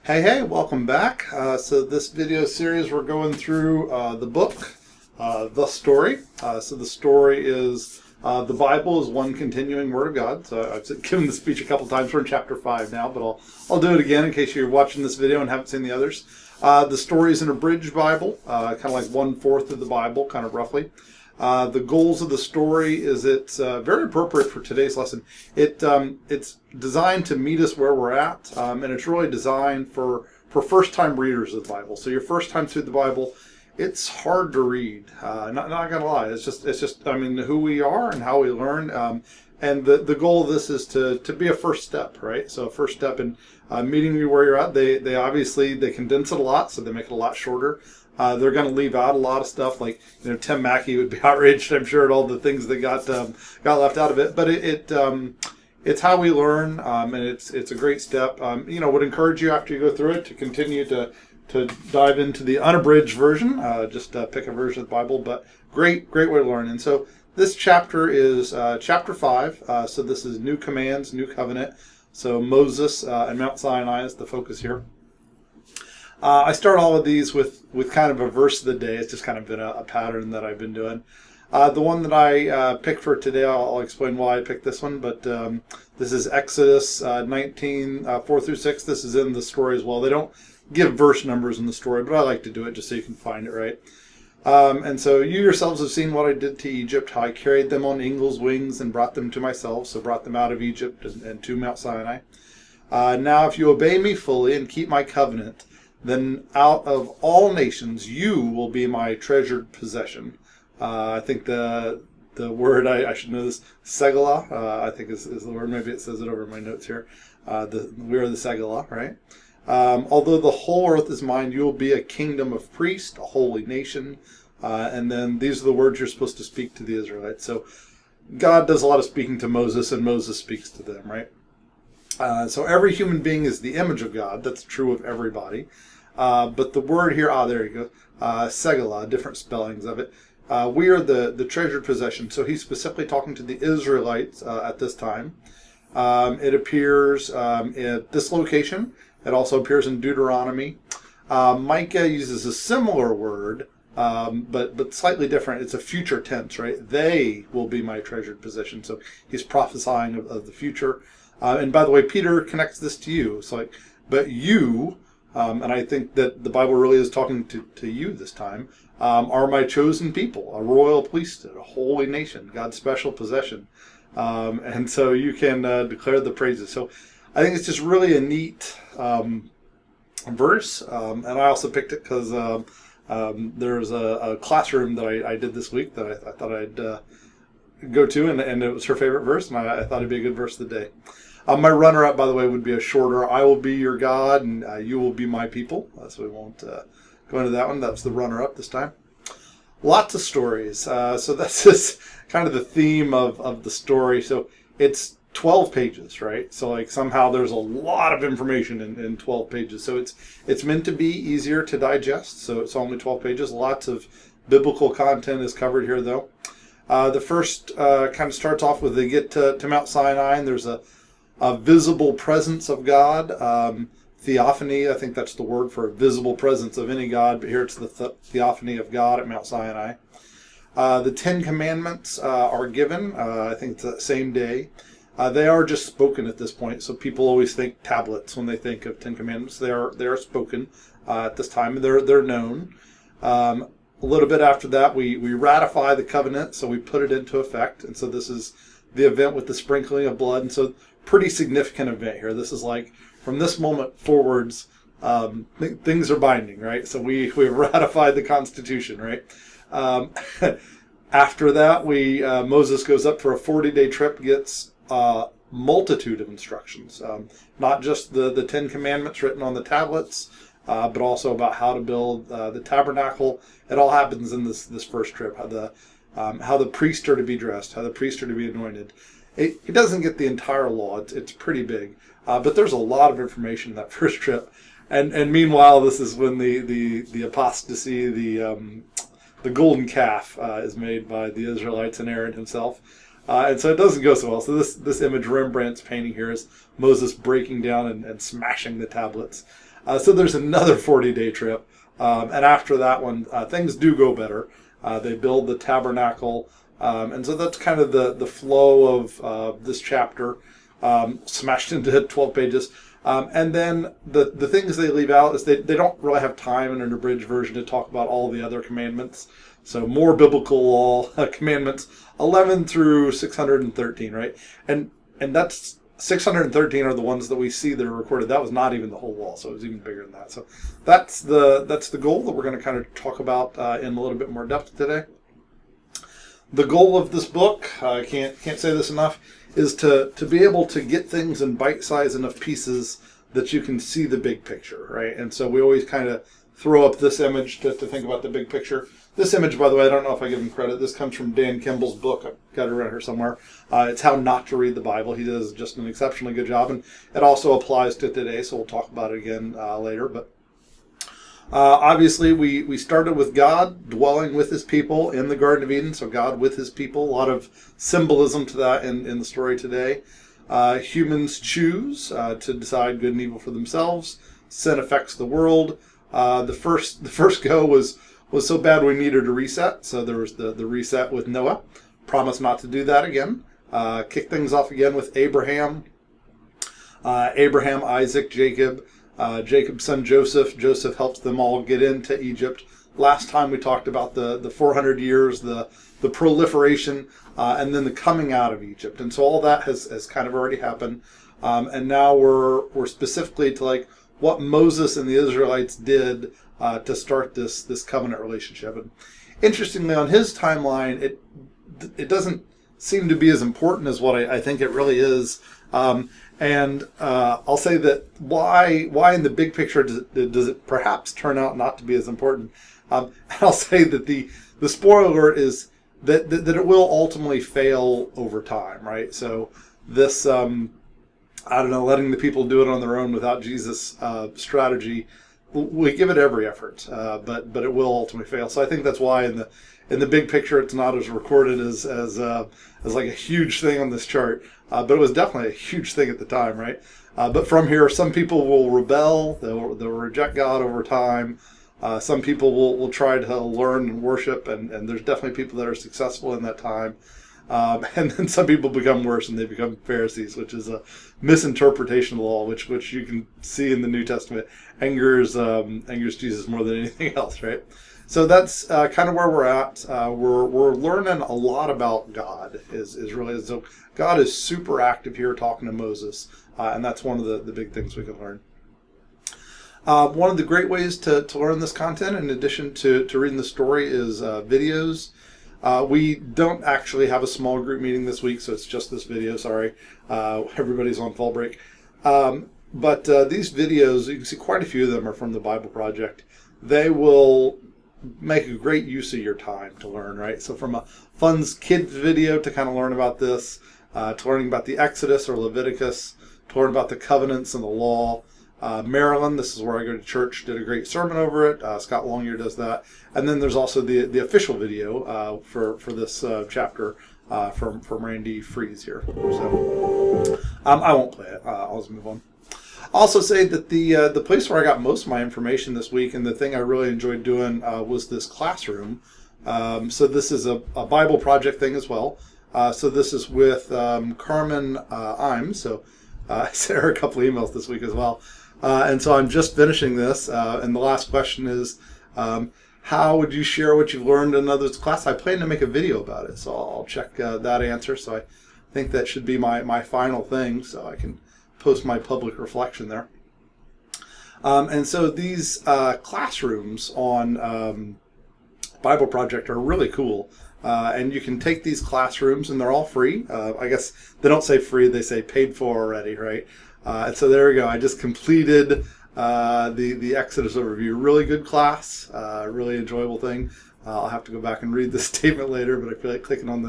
Hey, welcome back. So this video series, we're going through the book, The Story. So the story is the Bible is one continuing Word of God. So I've given the speech a couple times. We're in chapter 5 now, but I'll do it again in case you're watching this video and haven't seen the others. The story is an abridged Bible, kind of like 1/4 of the Bible, kind of roughly. The goals of the story is it's very appropriate for today's lesson. It's designed to meet us where we're at, and it's really designed for first-time readers of the Bible. So your first time through the Bible, it's hard to read. Not gonna lie, it's just I mean who we are and how we learn. And the goal of this is to be a first step, right? So a first step in meeting you where you're at. They obviously they condense it a lot, so they make it a lot shorter. They're going to leave out a lot of stuff, like Tim Mackey would be outraged, I'm sure, at all the things that got left out of it. But it's how we learn, and it's a great step. Would encourage you after you go through it to continue to dive into the unabridged version. Just pick a version of the Bible, but great way to learn. And so this chapter is chapter 5. So this is New Commands, New Covenant. So Moses and Mount Sinai is the focus here. I start all of these with kind of a verse of the day. It's just kind of been a pattern that I've been doing. The one that I picked for today, I'll explain why I picked this one, but this is Exodus 19, 4 through 6. This is in the story as well. They don't give verse numbers in the story, but I like to do it just so you can find it, right? And so you yourselves have seen what I did to Egypt, how I carried them on eagle's wings and brought them to myself, so brought them out of Egypt and to Mount Sinai. Now if you obey me fully and keep my covenant, then out of all nations you will be my treasured possession. I think the word, I should know this, Segala, I think is the word. Maybe it says it over in my notes here. We are the Segala, right? Although the whole earth is mine, you will be a kingdom of priests, a holy nation. And then these are the words you're supposed to speak to the Israelites. So God does a lot of speaking to Moses, and Moses speaks to them, right? So every human being is the image of God. That's true of everybody. But the word here, there you go, Segala, different spellings of it. We are the treasured possession. So he's specifically talking to the Israelites at this time. It appears at this location. It also appears in Deuteronomy. Micah uses a similar word, but slightly different. It's a future tense, right? They will be my treasured possession. So he's prophesying of the future. And by the way, Peter connects this to you. It's like, but you, and I think that the Bible really is talking to you this time, are my chosen people, a royal priesthood, a holy nation, God's special possession. And so you can declare the praises. So I think it's just really a neat verse. And I also picked it because there's a classroom that I did this week that I thought I'd go to, and it was her favorite verse, and I thought it'd be a good verse of the day. My runner-up, by the way, would be a shorter, I will be your God, and you will be my people. So we won't go into that one. That's the runner-up this time. Lots of stories. So that's just kind of the theme of the story. So it's 12 pages, right? So like somehow there's a lot of information in 12 pages. So it's meant to be easier to digest. So it's only 12 pages. Lots of biblical content is covered here, though. The first kind of starts off with they get to Mount Sinai, and there's a visible presence of God. Theophany, I think that's the word for a visible presence of any God, but here it's the theophany of God at Mount Sinai. The 10 Commandments are given, I think it's the same day. They are just spoken at this point, so people always think tablets when they think of 10 Commandments. They are spoken at this time, and they're known. A little bit after that, we ratify the covenant, so we put it into effect, and so this is the event with the sprinkling of blood, and so pretty significant event here. This is like, from this moment forwards, things are binding, right? So we have ratified the Constitution, right? After that, Moses goes up for a 40-day trip, gets a multitude of instructions, not just the 10 Commandments written on the tablets, but also about how to build the tabernacle. It all happens in this first trip. How the priests are to be dressed, how the priests are to be anointed. It doesn't get the entire law. It's pretty big, but there's a lot of information in that first trip. And meanwhile, this is when the apostasy, the golden calf is made by the Israelites and Aaron himself. And so it doesn't go so well. So this image Rembrandt's painting here is Moses breaking down and smashing the tablets. So there's another 40-day trip. And after that one, things do go better. They build the tabernacle. And so that's kind of the flow of this chapter, smashed into 12 pages. And then the things they leave out is they don't really have time in an abridged version to talk about all the other commandments. So more biblical law commandments, 11 through 613, right? And that's 613 are the ones that we see that are recorded. That was not even the whole law, so it was even bigger than that. So that's the goal that we're going to kind of talk about in a little bit more depth today. The goal of this book, I can't say this enough, is to be able to get things in bite-sized enough pieces that you can see the big picture, right? And so we always kind of throw up this image to think about the big picture. This image, by the way, I don't know if I give him credit. This comes from Dan Kimball's book. I've got it around here somewhere. It's How Not to Read the Bible. He does just an exceptionally good job, and it also applies to today, so we'll talk about it again later. But obviously, we started with God dwelling with his people in the Garden of Eden, so God with his people. A lot of symbolism to that in the story today. Humans choose to decide good and evil for themselves. Sin affects the world. The first go was so bad we needed a reset. So there was the reset with Noah. Promise not to do that again. Kick things off again with Abraham. Isaac, Jacob. Jacob's son Joseph. Joseph helps them all get into Egypt. Last time we talked about the 400 years, the proliferation, and then the coming out of Egypt. And so all that has kind of already happened. And now we're specifically to like what Moses and the Israelites did to start this covenant relationship. And interestingly, on his timeline, it doesn't seem to be as important as what I think it really is. And I'll say that why in the big picture does it perhaps turn out not to be as important? I'll say that the spoiler is that it will ultimately fail over time, right? So this I don't know, letting the people do it on their own without Jesus' strategy, we give it every effort, but it will ultimately fail. So I think that's why in the big picture it's not as recorded as like a huge thing on this chart, but it was definitely a huge thing at the time, right? But from here, some people will rebel, they'll reject God over time. Some people will try to learn and worship, and there's definitely people that are successful in that time. And then some people become worse and they become Pharisees, which is a misinterpretation of the law, which you can see in the New Testament angers Jesus more than anything else, right? So that's kind of where we're at. We're learning a lot about God. Is really so. God is super active here talking to Moses, and that's one of the big things we can learn. One of the great ways to learn this content, in addition to reading the story, is videos. We don't actually have a small group meeting this week, so it's just this video. Sorry. Everybody's on fall break. But these videos, you can see quite a few of them are from the Bible Project. They will make a great use of your time to learn, right? So from a fun kids video to kind of learn about this, to learning about the Exodus or Leviticus, to learn about the covenants and the law. Maryland, this is where I go to church, did a great sermon over it. Scott Longyear does that. And then there's also the official video for this chapter from Randy Fries here. So I won't play it. I'll just move on. I'll also say that the place where I got most of my information this week, and the thing I really enjoyed doing, was this classroom. So this is a Bible Project thing as well. So this is with Carmen Imes. So I sent her a couple emails this week as well. And so I'm just finishing this. And the last question is, how would you share what you've learned in another's class? I plan to make a video about it, so I'll check that answer. So I think that should be my final thing, so I can post my public reflection there. And so these classrooms on Bible Project are really cool. And you can take these classrooms, and they're all free. I guess they don't say free, they say paid for already, right? And so there we go. I just completed the Exodus overview. Really good class, really enjoyable thing. I'll have to go back and read the statement later, but I feel like clicking on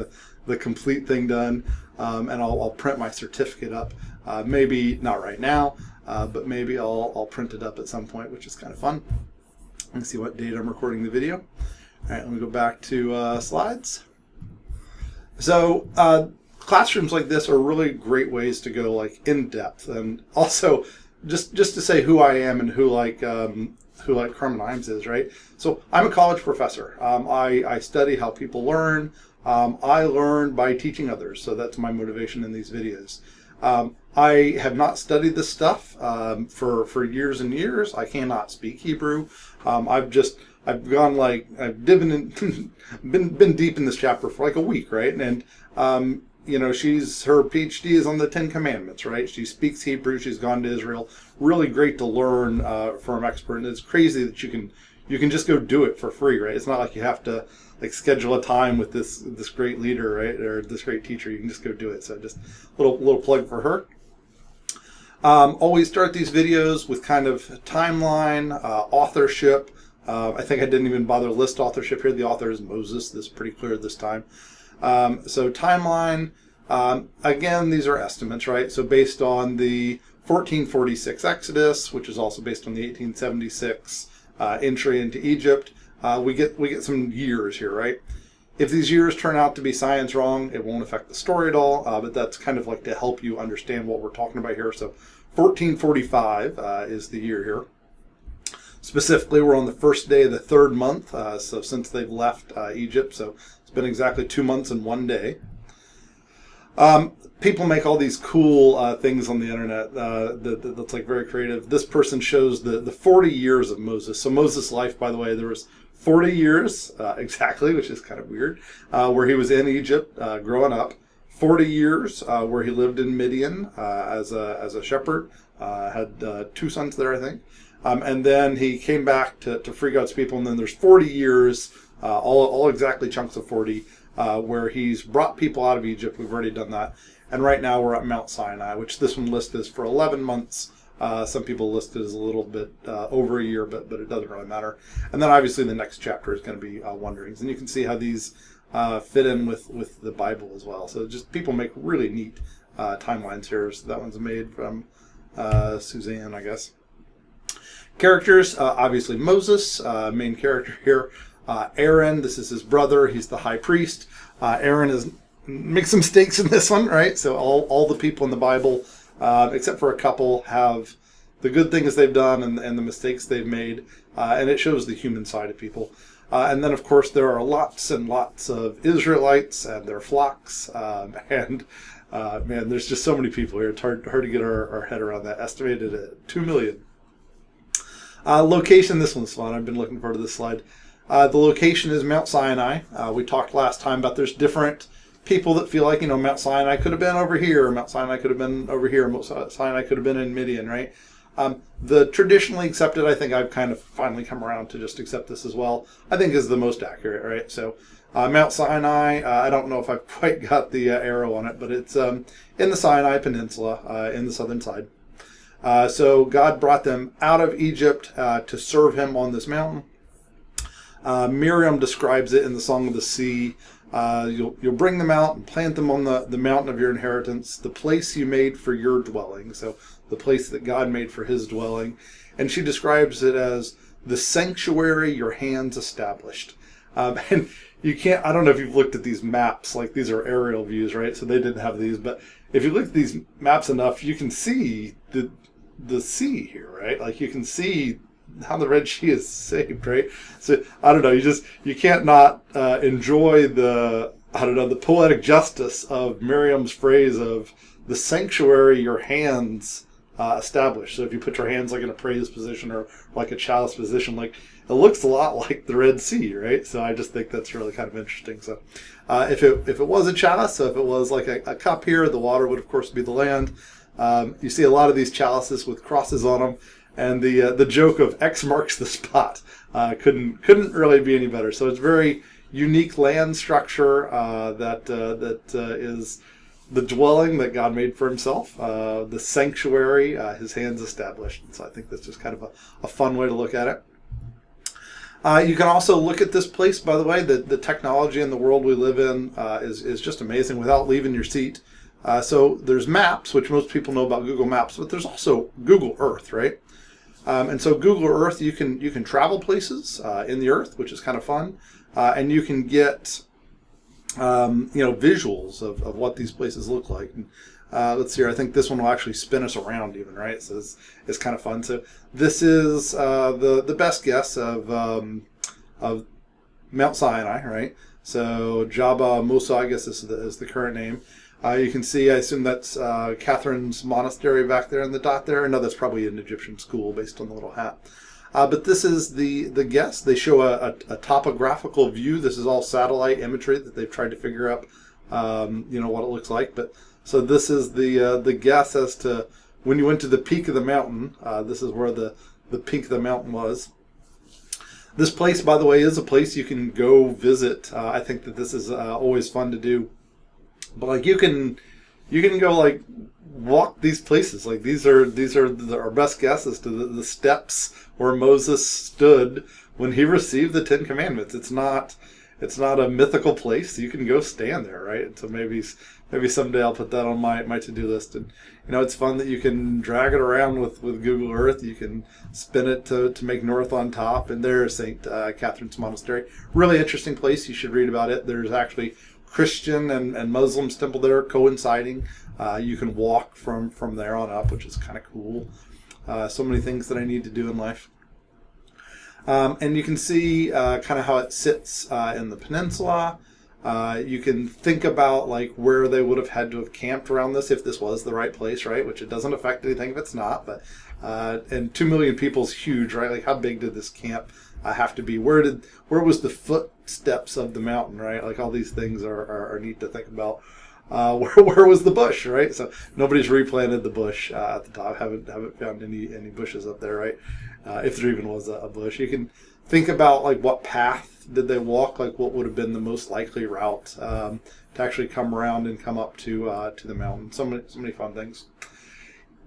the complete thing done, and I'll print my certificate up. Maybe not right now, but maybe I'll print it up at some point, which is kind of fun. Let's see what date I'm recording the video. All right, let me go back to slides. So classrooms like this are really great ways to go like in depth, and also just to say who I am and who Carmen Imes is, right? So I'm a college professor. I study how people learn. I learn by teaching others, so that's my motivation in these videos. I have not studied this stuff for years and years. I cannot speak Hebrew. I've gone like I've been deep in this chapter for like a week, right? And you know, her PhD is on the 10 Commandments, right? She speaks Hebrew. She's gone to Israel. Really great to learn from an expert. And it's crazy that you can just go do it for free, right? It's not like you have to like schedule a time with this great leader, right, or this great teacher. You can just go do it. So just a little plug for her. Always start these videos with kind of timeline, authorship. I think I didn't even bother to list authorship here. The author is Moses. This is pretty clear this time. So timeline, again, these are estimates, right? So based on the 1446 Exodus, which is also based on the 1876 entry into Egypt, we get some years here, right? If these years turn out to be science wrong, it won't affect the story at all, but that's kind of like to help you understand what we're talking about here. So 1445 is the year here. Specifically, we're on the first day of the third month, so since they've left Egypt, so it's been exactly 2 months and 1 day. People make all these cool things on the internet that's like very creative. This person shows the 40 years of Moses. So Moses' life, by the way, there was 40 years exactly, which is kind of weird, where he was in Egypt growing up. 40 years where he lived in Midian as a shepherd. Had 2 sons there, I think. And then he came back to free God's people. And then there's 40 years, all exactly chunks of 40, where he's brought people out of Egypt. We've already done that. And right now we're at Mount Sinai, which this one listed is for 11 months. Some people list it as a little bit over a year, but it doesn't really matter. And then obviously the next chapter is going to be Wanderings. And you can see how these fit in with the Bible as well. So just people make really neat timelines here. So that one's made from Suzanne, I guess. Characters, obviously Moses, main character here. Aaron, this is his brother. He's the high priest. Aaron makes some mistakes in this one, right? So all the people in the Bible, except for a couple, have the good things they've done and the mistakes they've made. And it shows the human side of people. And then, of course, there are lots and lots of Israelites and their flocks. Man, there's just so many people here. It's hard to get our head around that. Estimated at 2 million. Location, this one's fun. I've been looking forward to this slide. The location is Mount Sinai. We talked last time about there's different people that feel like, you know, Mount Sinai could have been over here, Mount Sinai could have been over here, Mount Sinai could have been in Midian, right? The traditionally accepted, I think I've kind of finally come around to just accept this as well, I think is the most accurate, right? So Mount Sinai, I don't know if I've quite got the arrow on it, but it's in the Sinai Peninsula, in the southern side. So God brought them out of Egypt to serve him on this mountain. Miriam describes it in the Song of the Sea. You'll bring them out and plant them on the mountain of your inheritance, the place you made for your dwelling. So the place that God made for his dwelling. And she describes it as the sanctuary your hands established. And you can't, I don't know if you've looked at these maps, like these are aerial views, right? So they didn't have these, but if you look at these maps enough, you can see the sea here, right? Like you can see how the Red Sea is saved, right? So I don't know, you can't not enjoy the poetic justice of Miriam's phrase of the sanctuary your hands established. So if you put your hands like in a praise position or like a chalice position, like it looks a lot like the Red Sea, right? So I just think that's really kind of interesting. So if it was a chalice, so if it was like a cup here, the water would of course be the land. You see a lot of these chalices with crosses on them, and the joke of X marks the spot couldn't really be any better. So it's very unique land structure that is the dwelling that God made for himself, the sanctuary his hands established. So I think that's just kind of a fun way to look at it. You can also look at this place, by the way. The technology in the world we live in is just amazing without leaving your seat. So there's maps, which most people know about Google Maps, but there's also Google Earth, right? And so Google Earth, you can travel places in the earth, which is kind of fun, and you can get visuals of what these places look like. And, let's see here. I think this one will actually spin us around even, right? So it's kind of fun. So this is the best guess of Mount Sinai, right? So Jabba Musa, I guess is the current name. You can see, I assume that's Catherine's Monastery back there in the dot there. No, that's probably an Egyptian school based on the little hat. But this is the guess. They show a topographical view. This is all satellite imagery that they've tried to figure out, what it looks like. But so this is the guess as to when you went to the peak of the mountain. This is where the peak of the mountain was. This place, by the way, is a place you can go visit. I think that this is always fun to do. But like you can go like walk these places. Like these are our best guesses to the steps where Moses stood when he received the Ten Commandments. It's not a mythical place. You can go stand there, right? And so maybe someday I'll put that on my to-do list. And it's fun that you can drag it around with Google Earth. You can spin it to make north on top. And there's St. Catherine's Monastery. Really interesting place. You should read about it. There's actually Christian and Muslims temple there coinciding. You can walk from there on up, which is kind of cool. So many things that I need to do in life. And you can see kind of how it sits in the peninsula. You can think about like where they would have had to have camped around this if this was the right place, right? Which it doesn't affect anything if it's not. But and 2 million people is huge, right? Like how big did this camp have to be? Where was the footsteps of the mountain, right? Like all these things are neat to think about. Where was the bush, right? So nobody's replanted the bush at the top. Haven't found any bushes up there, right? If there even was a bush. You can think about like what path did they walk, like what would have been the most likely route to actually come around and come up to the mountain. So many fun things.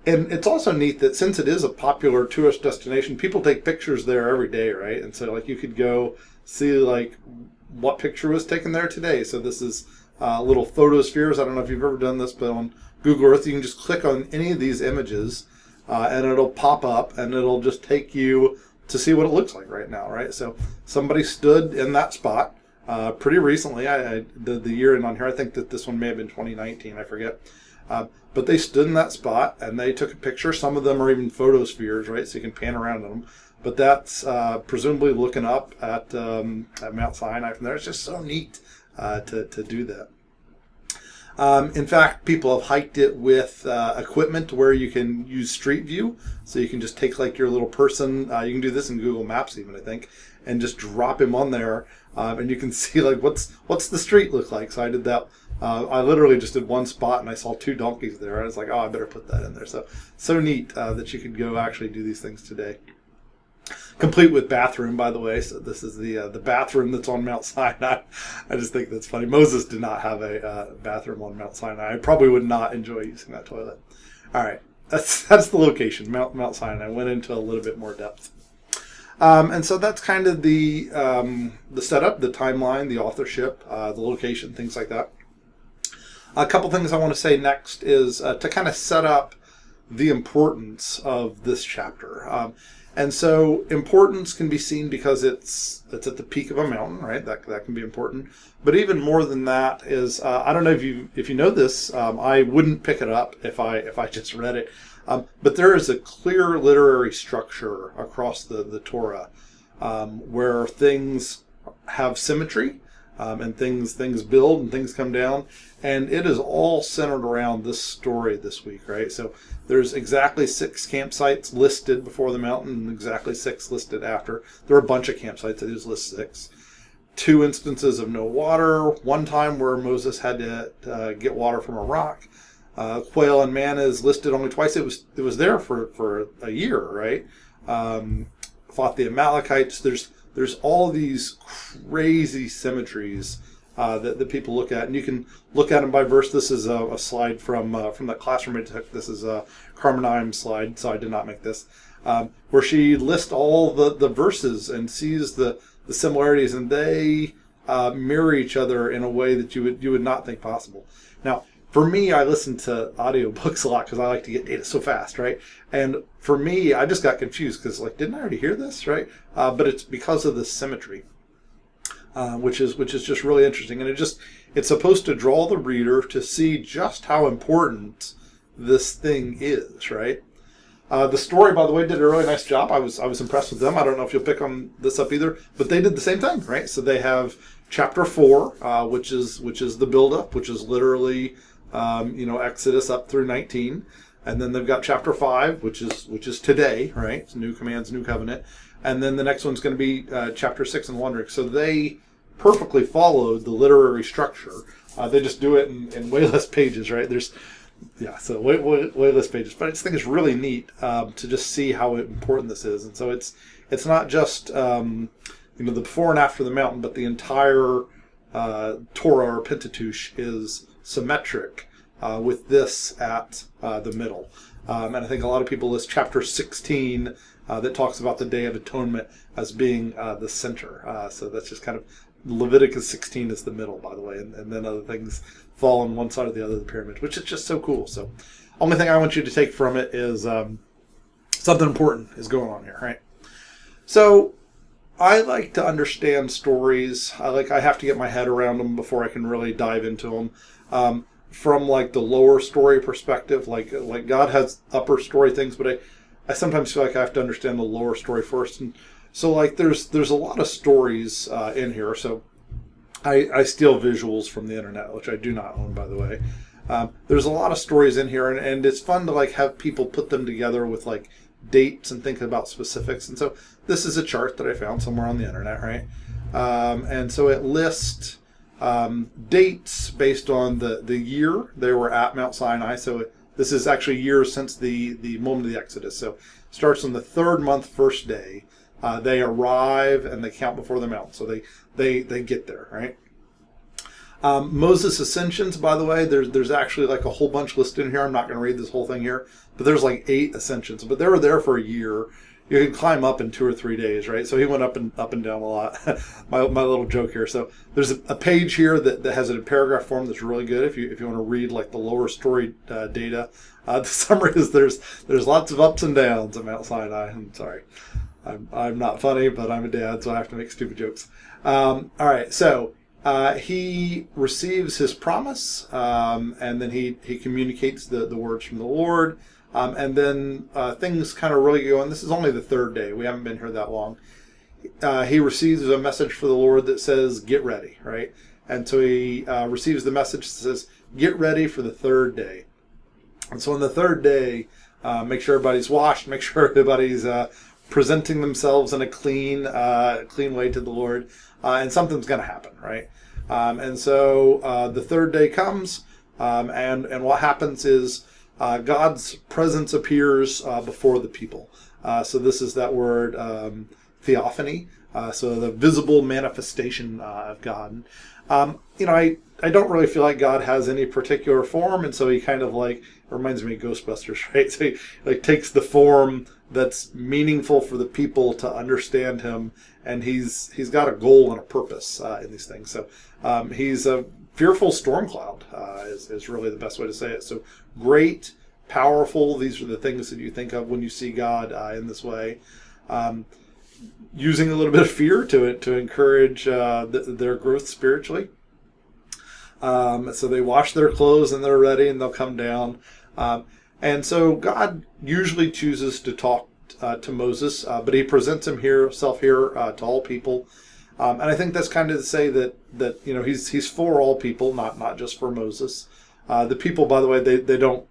And it's also neat that since it is a popular tourist destination, people take pictures there every day, right? And so like you could go see like what picture was taken there today. So this is little photospheres. I don't know if you've ever done this, but on Google Earth, you can just click on any of these images and it'll pop up and it'll just take you to see what it looks like right now, right? So somebody stood in that spot pretty recently. The year in on here, I think that this one may have been 2019, I forget. But they stood in that spot and they took a picture. Some of them are even photospheres, right? So you can pan around in them. But that's presumably looking up at Mount Sinai from there. It's just so neat to do that. In fact, people have hiked it with equipment where you can use Street View. So you can just take like your little person, you can do this in Google Maps even, I think, and just drop him on there. And you can see like what's the street look like. So I did that. I literally just did one spot and I saw 2 donkeys there. I was like, oh, I better put that in there. So neat that you could go actually do these things today. Complete with bathroom, by the way. So this is the bathroom that's on Mount Sinai. I just think that's funny. Moses did not have a bathroom on Mount Sinai. I probably would not enjoy using that toilet. All right, that's the location, Mount Sinai. I went into a little bit more depth. And so that's kind of the setup, the timeline, the authorship, the location, things like that. A couple things I want to say next is to kind of set up the importance of this chapter. And so importance can be seen because it's at the peak of a mountain, right? That can be important. But even more than that is, I don't know if you know this, I wouldn't pick it up if I just read it. But there is a clear literary structure across the Torah where things have symmetry and things build and things come down. And it is all centered around this story this week, right? So there's exactly 6 campsites listed before the mountain and exactly 6 listed after. There are a bunch of campsites. I just list 6. 2 instances of no water. 1 time where Moses had to get water from a rock. Quail and manna is listed only twice. It was there for a year, right? Fought the Amalekites. There's all these crazy symmetries that people look at, and you can look at them by verse. This is a slide from that classroom I took. This is a Carmenheim slide, so I did not make this, where she lists all the verses and sees the similarities, and they mirror each other in a way that you would not think possible. Now, for me, I listen to audiobooks a lot because I like to get data so fast, right? And for me, I just got confused because, like, didn't I already hear this, right? But it's because of the symmetry, which is just really interesting, and it's supposed to draw the reader to see just how important this thing is, right? The story, by the way, did a really nice job. I was impressed with them. I don't know if you'll pick on this up either, but they did the same thing, right? So they have chapter 4, which is the buildup, which is literally Exodus up through 19, and then they've got chapter 5, which is today, right? It's new commands, new covenant, and then the next one's going to be chapter 6 and wondering. So they perfectly followed the literary structure. They just do it in way less pages, right? So way less pages. But I just think it's really neat to just see how important this is. And so it's not just the before and after the mountain, but the entire Torah or Pentateuch is symmetric with this at the middle. And I think a lot of people list chapter 16 that talks about the Day of Atonement as being the center. So that's just kind of Leviticus 16 is the middle, by the way, and then other things fall on one side or the other of the pyramid, which is just so cool. So only thing I want you to take from it is something important is going on here, right? So I like to understand stories. I have to get my head around them before I can really dive into them. From like the lower story perspective, like God has upper story things, but I sometimes feel like I have to understand the lower story first. And so like there's a lot of stories in here. So I steal visuals from the internet, which I do not own, by the way. There's a lot of stories in here, and it's fun to like have people put them together with like dates and think about specifics. And so this is a chart that I found somewhere on the internet, right? And so it lists dates based on the year they were at Mount Sinai. So this is actually years since the moment of the Exodus. So it starts on the 3rd month, 1st day. They arrive and they count before the mountain. So they get there, right? Moses' ascensions, by the way, there's actually like a whole bunch listed in here. I'm not going to read this whole thing here, but there's like 8 ascensions. But they were there for a year. You can climb up in 2 or 3 days, right? So he went up and down a lot. my little joke here. So there's a page here that has it in paragraph form that's really good if you want to read like the lower story data. The summary is there's lots of ups and downs at Mount Sinai. I'm sorry. I'm not funny, but I'm a dad, so I have to make stupid jokes. All right, so he receives his promise, and then he communicates the words from the Lord, and then things kind of really go on. This is only the 3rd day. We haven't been here that long. He receives a message from the Lord that says, get ready, right? And so he receives the message that says, get ready for the 3rd day. And so on the 3rd day, make sure everybody's washed, make sure everybody's presenting themselves in a clean way to the Lord, and something's going to happen, right? And so the 3rd day comes, and what happens is God's presence appears before the people. So this is that word theophany, so the visible manifestation of God. I don't really feel like God has any particular form, and so he kind of like reminds me of Ghostbusters, right? So he like takes the form that's meaningful for the people to understand him, and he's got a goal and a purpose in these things. So he's a fearful storm cloud is really the best way to say it. So great, powerful. These are the things that you think of when you see God in this way. Using a little bit of fear to encourage their growth spiritually. So they wash their clothes and they're ready and they'll come down. And so God usually chooses to talk to Moses, but he presents himself here to all people. And I think that's kind of to say that he's for all people, not just for Moses. The people, by the way, they don't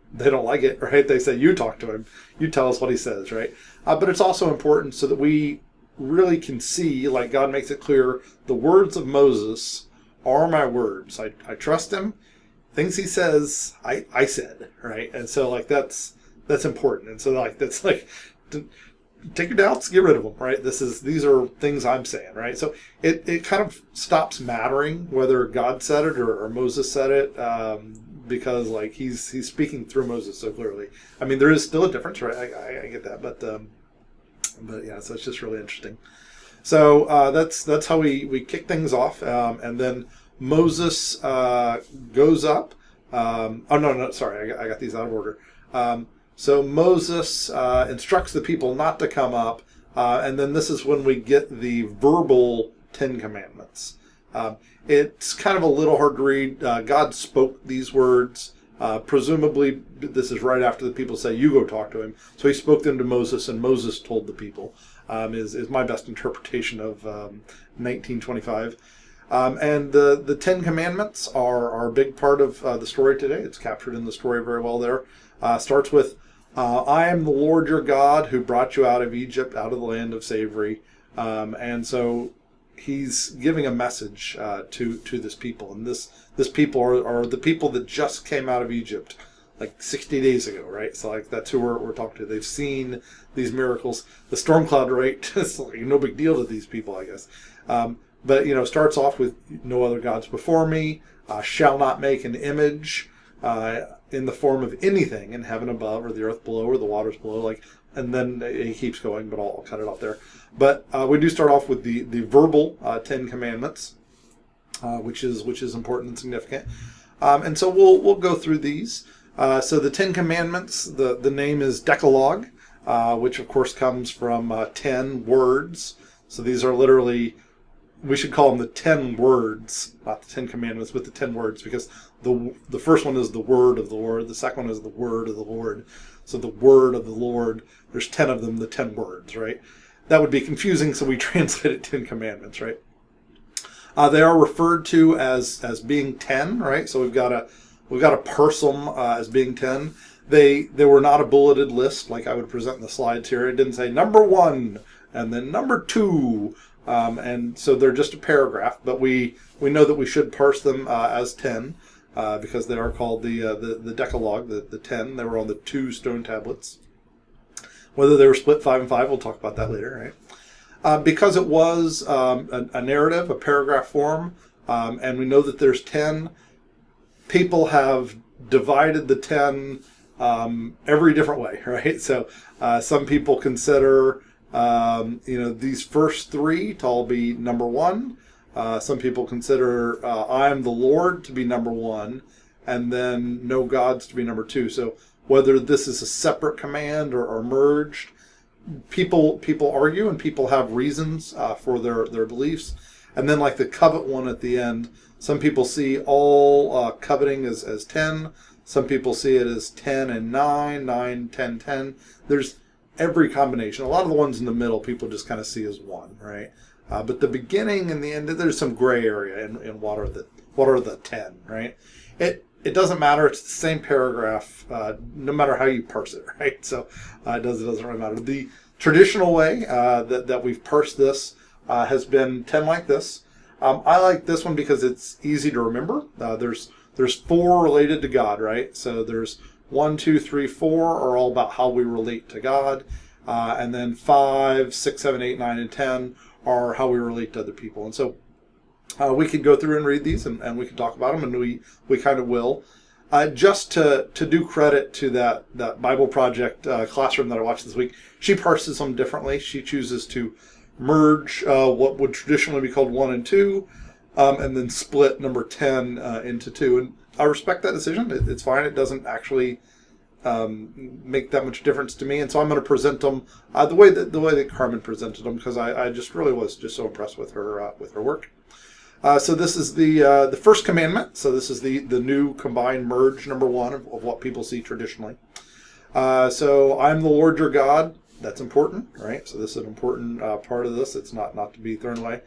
like it, right? They say, you talk to him, you tell us what he says, right? But it's also important so that we really can see, like God makes it clear, the words of Moses are my words. I trust him. Things he says, I said, right? And so like that's important. And so like that's like take your doubts, get rid of them, right? These are things I'm saying, right? So it kind of stops mattering whether God said it or Moses said it, because like he's speaking through Moses so clearly. I mean, there is still a difference, right? I get that, but yeah, so it's just really interesting. So that's how we kick things off, and then Moses goes up. Sorry, I got these out of order. So Moses instructs the people not to come up, and then this is when we get the verbal 10 Commandments. It's kind of a little hard to read. God spoke these words. Presumably, this is right after the people say, you go talk to him. So he spoke them to Moses, and Moses told the people, is my best interpretation of 1925. And the Ten Commandments are a big part of the story today. It's captured in the story very well there. Starts with, I am the Lord your God who brought you out of Egypt, out of the land of slavery. And so he's giving a message to this people. And this people are the people that just came out of Egypt like 60 days ago, right? So like that's who we're talking to. They've seen these miracles. The storm cloud, right? It's like no big deal to these people, I guess. But, starts off with no other gods before me, shall not make an image in the form of anything in heaven above or the earth below or the waters below. And then he keeps going, but I'll cut it off there. But we do start off with the verbal Ten Commandments, which is important and significant. And so we'll go through these. So the Ten Commandments, the name is Decalogue, which of course comes from 10 words. So these are literally, we should call them the 10 words, not the 10 Commandments, but the 10 words, because the first one is the word of the Lord. The second one is the word of the Lord. So the word of the Lord, there's 10 of them, the 10 words, right? That would be confusing, so we translate it 10 Commandments, right? They are referred to as being 10, right? So we've got to parse them as being 10. They were not a bulleted list like I would present in the slides here. It didn't say number 1 and then number 2. And so they're just a paragraph, but we know that we should parse them as 10 because they are called the Decalogue, the 10. They were on the 2 stone tablets. Whether they were split 5 and 5, we'll talk about that later, right? Because it was a narrative, a paragraph form, and we know that there's 10, people have divided the 10 every different way, right? So some people consider these first 3 to all be number 1. Some people consider I am the Lord to be number 1, and then no gods to be number 2. So whether this is a separate command or merged, people argue, and people have reasons for their beliefs. And then like the covet one at the end, some people see all coveting as 10. Some people see it as 10 and 9, 9, 10, 10. There's every combination. A lot of the ones in the middle people just kind of see as 1, right? But the beginning and the end, there's some gray area in what are the 10, right? It doesn't matter. It's the same paragraph, no matter how you parse it, right? So it doesn't really matter. The traditional way that we've parsed this has been 10 like this. I like this one because it's easy to remember. There's 4 related to God, right? So there's 1, 2, 3, 4 are all about how we relate to God. And then 5, 6, 7, 8, 9, and 10 are how we relate to other people. And so we could go through and read these, and we could talk about them, and we kind of will. Just to do credit to that Bible Project classroom that I watched this week, she parses them differently. She chooses to merge what would traditionally be called 1 and 2, and then split number 10 into 2. And I respect that decision. It's fine. It doesn't actually make that much difference to me. And so I'm going to present them the way that Carmen presented them, because I just really was just so impressed with her work. So this is the first commandment. So this is the new combined merge number 1 of what people see traditionally. So I'm the Lord your God. That's important, right? So this is an important part of this. It's not to be thrown away.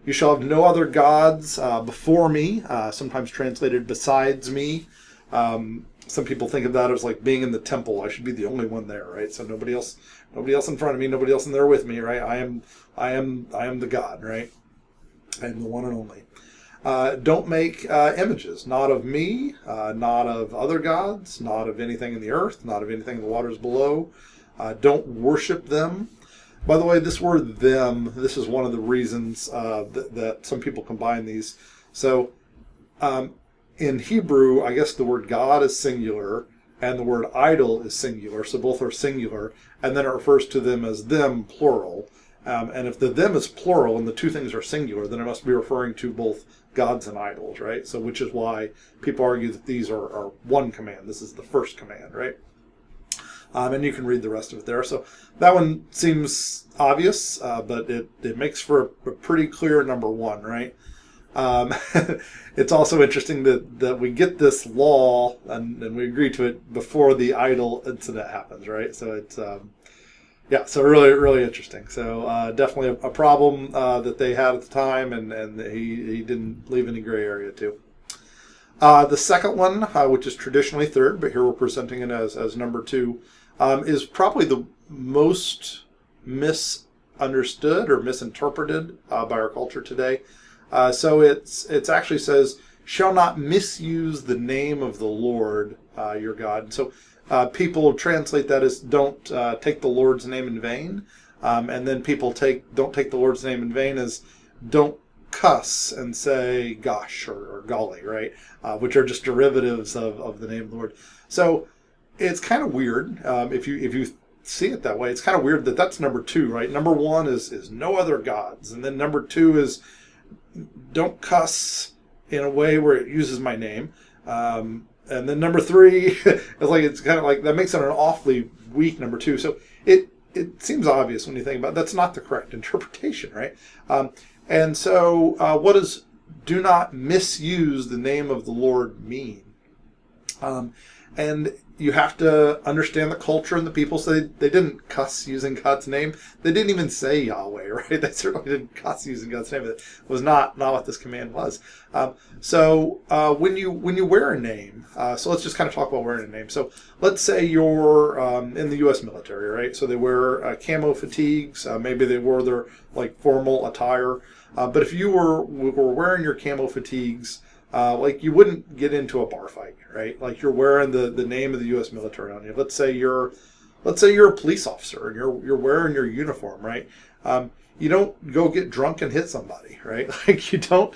You shall have no other gods before me, sometimes translated besides me. Some people think of that as like being in the temple. I should be the only one there, right? So nobody else in front of me, nobody else in there with me, right? I am the God, right? I am the one and only. Don't make images, not of me, not of other gods, not of anything in the earth, not of anything in the waters below. Don't worship them. By the way, this word them, this is one of the reasons that some people combine these. So in Hebrew, I guess the word God is singular and the word idol is singular. So both are singular. And then it refers to them as them, plural. And if the them is plural and the two things are singular, then it must be referring to both gods and idols, right? So which is why people argue that these are one command. This is the first command, right? And you can read the rest of it there. So that one seems obvious, but it makes for a pretty clear number 1, right? Um, it's also interesting that we get this law and we agree to it before the idol incident happens, right? So it's yeah, so really, really interesting. So definitely a problem that they had at the time, and he didn't leave any gray area too. The second one, which is traditionally third, but here we're presenting it as number two, is probably the most misunderstood or misinterpreted by our culture today. So it's actually says, shall not misuse the name of the Lord your God. So people translate that as don't take the Lord's name in vain. And then people don't take the Lord's name in vain as don't cuss and say gosh or golly, right? Which are just derivatives of the name of the Lord. So it's kind of weird if you see it that way. It's kind of weird that that's number two, right? Number one is no other gods, and then number two is don't cuss in a way where it uses my name. And then number three it's kind of like that makes it an awfully weak number two. So it seems obvious when you think about it. That's not the correct interpretation, right? And so what does do not misuse the name of the Lord mean? And you have to understand the culture and the people. So they didn't cuss using God's name. They didn't even say Yahweh, right? They certainly didn't cuss using God's name. It was not what this command was. So when you wear a name, so let's just kind of talk about wearing a name. So let's say you're in the U.S. military, right? So they wear camo fatigues. Maybe they wore their like formal attire. But if you were wearing your camo fatigues, like you wouldn't get into a bar fight, right? Like you're wearing the name of the U.S. military on you. Let's say you're a police officer and you're wearing your uniform, right? You don't go get drunk and hit somebody, right? Like you don't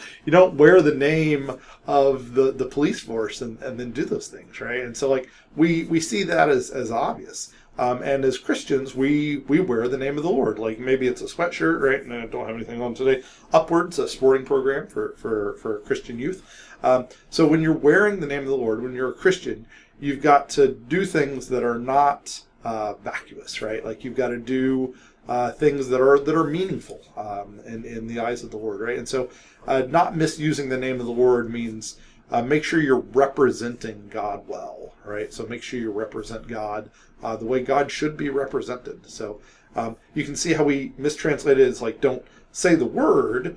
wear the name of the police force and then do those things, right? And so like we see that as obvious. And as Christians, we wear the name of the Lord. Like maybe it's a sweatshirt, right? And I don't have anything on today. Upwards, a sporting program for Christian youth. So when you're wearing the name of the Lord, when you're a Christian, you've got to do things that are not vacuous, right? Like you've got to do things that are meaningful in the eyes of the Lord, right? And so not misusing the name of the Lord means make sure you're representing God well, right? So make sure you represent God the way God should be represented. So you can see how we mistranslate it as like don't say the word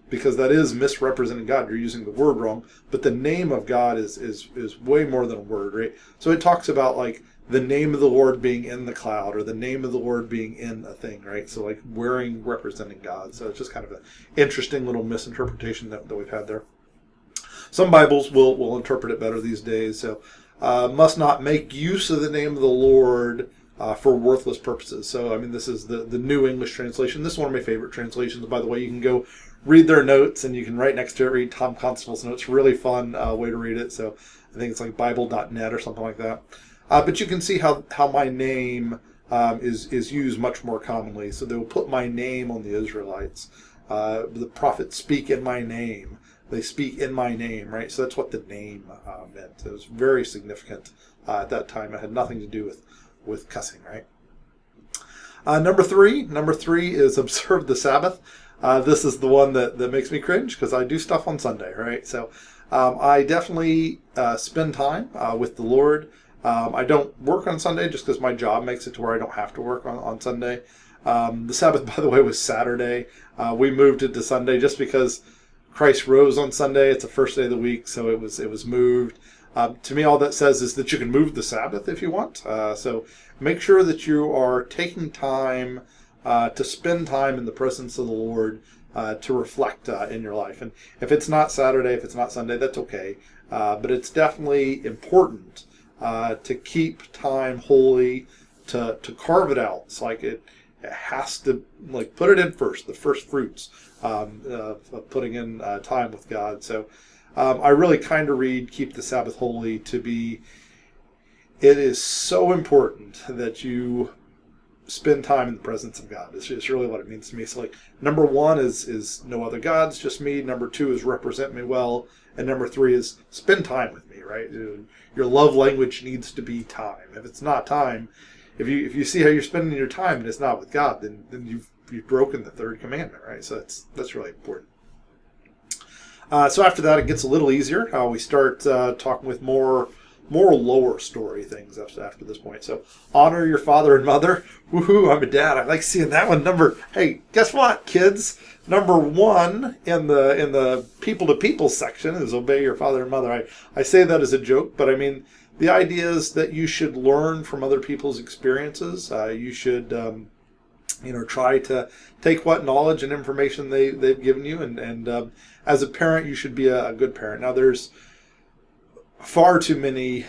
because that is misrepresenting God. You're using the word wrong, but the name of God is way more than a word, right? So it talks about like the name of the Lord being in the cloud or the name of the Lord being in a thing, right? So like representing God. So it's just kind of an interesting little misinterpretation that we've had there. Some Bibles will interpret it better these days. So must not make use of the name of the Lord for worthless purposes. So, I mean, this is the New English translation. This is one of my favorite translations, by the way. You can go read their notes, and you can right next to it read Tom Constable's notes. Really fun way to read it. So I think it's like Bible.net or something like that. But you can see how my name is used much more commonly. So they will put my name on the Israelites. The prophets speak in my name. They speak in my name, right? So that's what the name meant. It was very significant at that time. It had nothing to do with cussing, right? Number three is observe the Sabbath. This is the one that makes me cringe because I do stuff on Sunday, right? So I definitely spend time with the Lord. I don't work on Sunday just because my job makes it to where I don't have to work on Sunday. The Sabbath, by the way, was Saturday. We moved it to Sunday just because Christ rose on Sunday. It's the first day of the week, so it was moved. To me, all that says is that you can move the Sabbath if you want. So make sure that you are taking time to spend time in the presence of the Lord to reflect in your life. And if it's not Saturday, if it's not Sunday, that's okay. But it's definitely important to keep time holy, to carve it out. It's like it has to like put it in first, the first fruits of putting in time with God. So I really kind of read keep the Sabbath holy to be, it is so important that you spend time in the presence of God. It's really what it means to me. So like number one is no other gods, just me. Number two is represent me well. And number three is spend time with me, right? Your love language needs to be time. If it's not time, if you see how you're spending your time and it's not with God, then you've broken the third commandment, right? So that's really important. So after that, it gets a little easier. We start talking with more lower story things after this point. So honor your father and mother. Woohoo! I'm a dad. I like seeing that one. Hey, guess what, kids? Number 1 in the people to people section is obey your father and mother. I say that as a joke, but I mean the idea is that you should learn from other people's experiences. You should try to take what knowledge and information they've given you, and as a parent, you should be a good parent. Now, there's far too many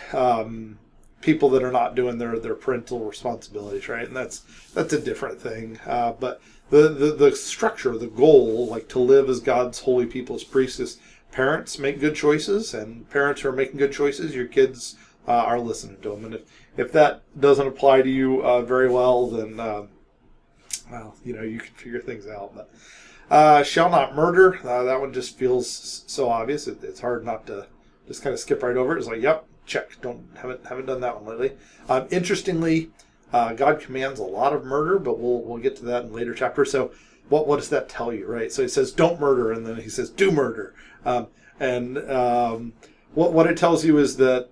people that are not doing their parental responsibilities, right? And that's a different thing. But the structure, the goal, like to live as God's holy people, as priests, is parents make good choices, and parents who are making good choices, your kids are listening to them. And if that doesn't apply to you very well, then you can figure things out. But shall not murder. That one just feels so obvious. It's hard not to just kind of skip right over it. It's like, yep, check. Haven't done that one lately. Interestingly, God commands a lot of murder, but we'll get to that in later chapters. So what does that tell you, right? So he says don't murder, and then he says do murder. What it tells you is that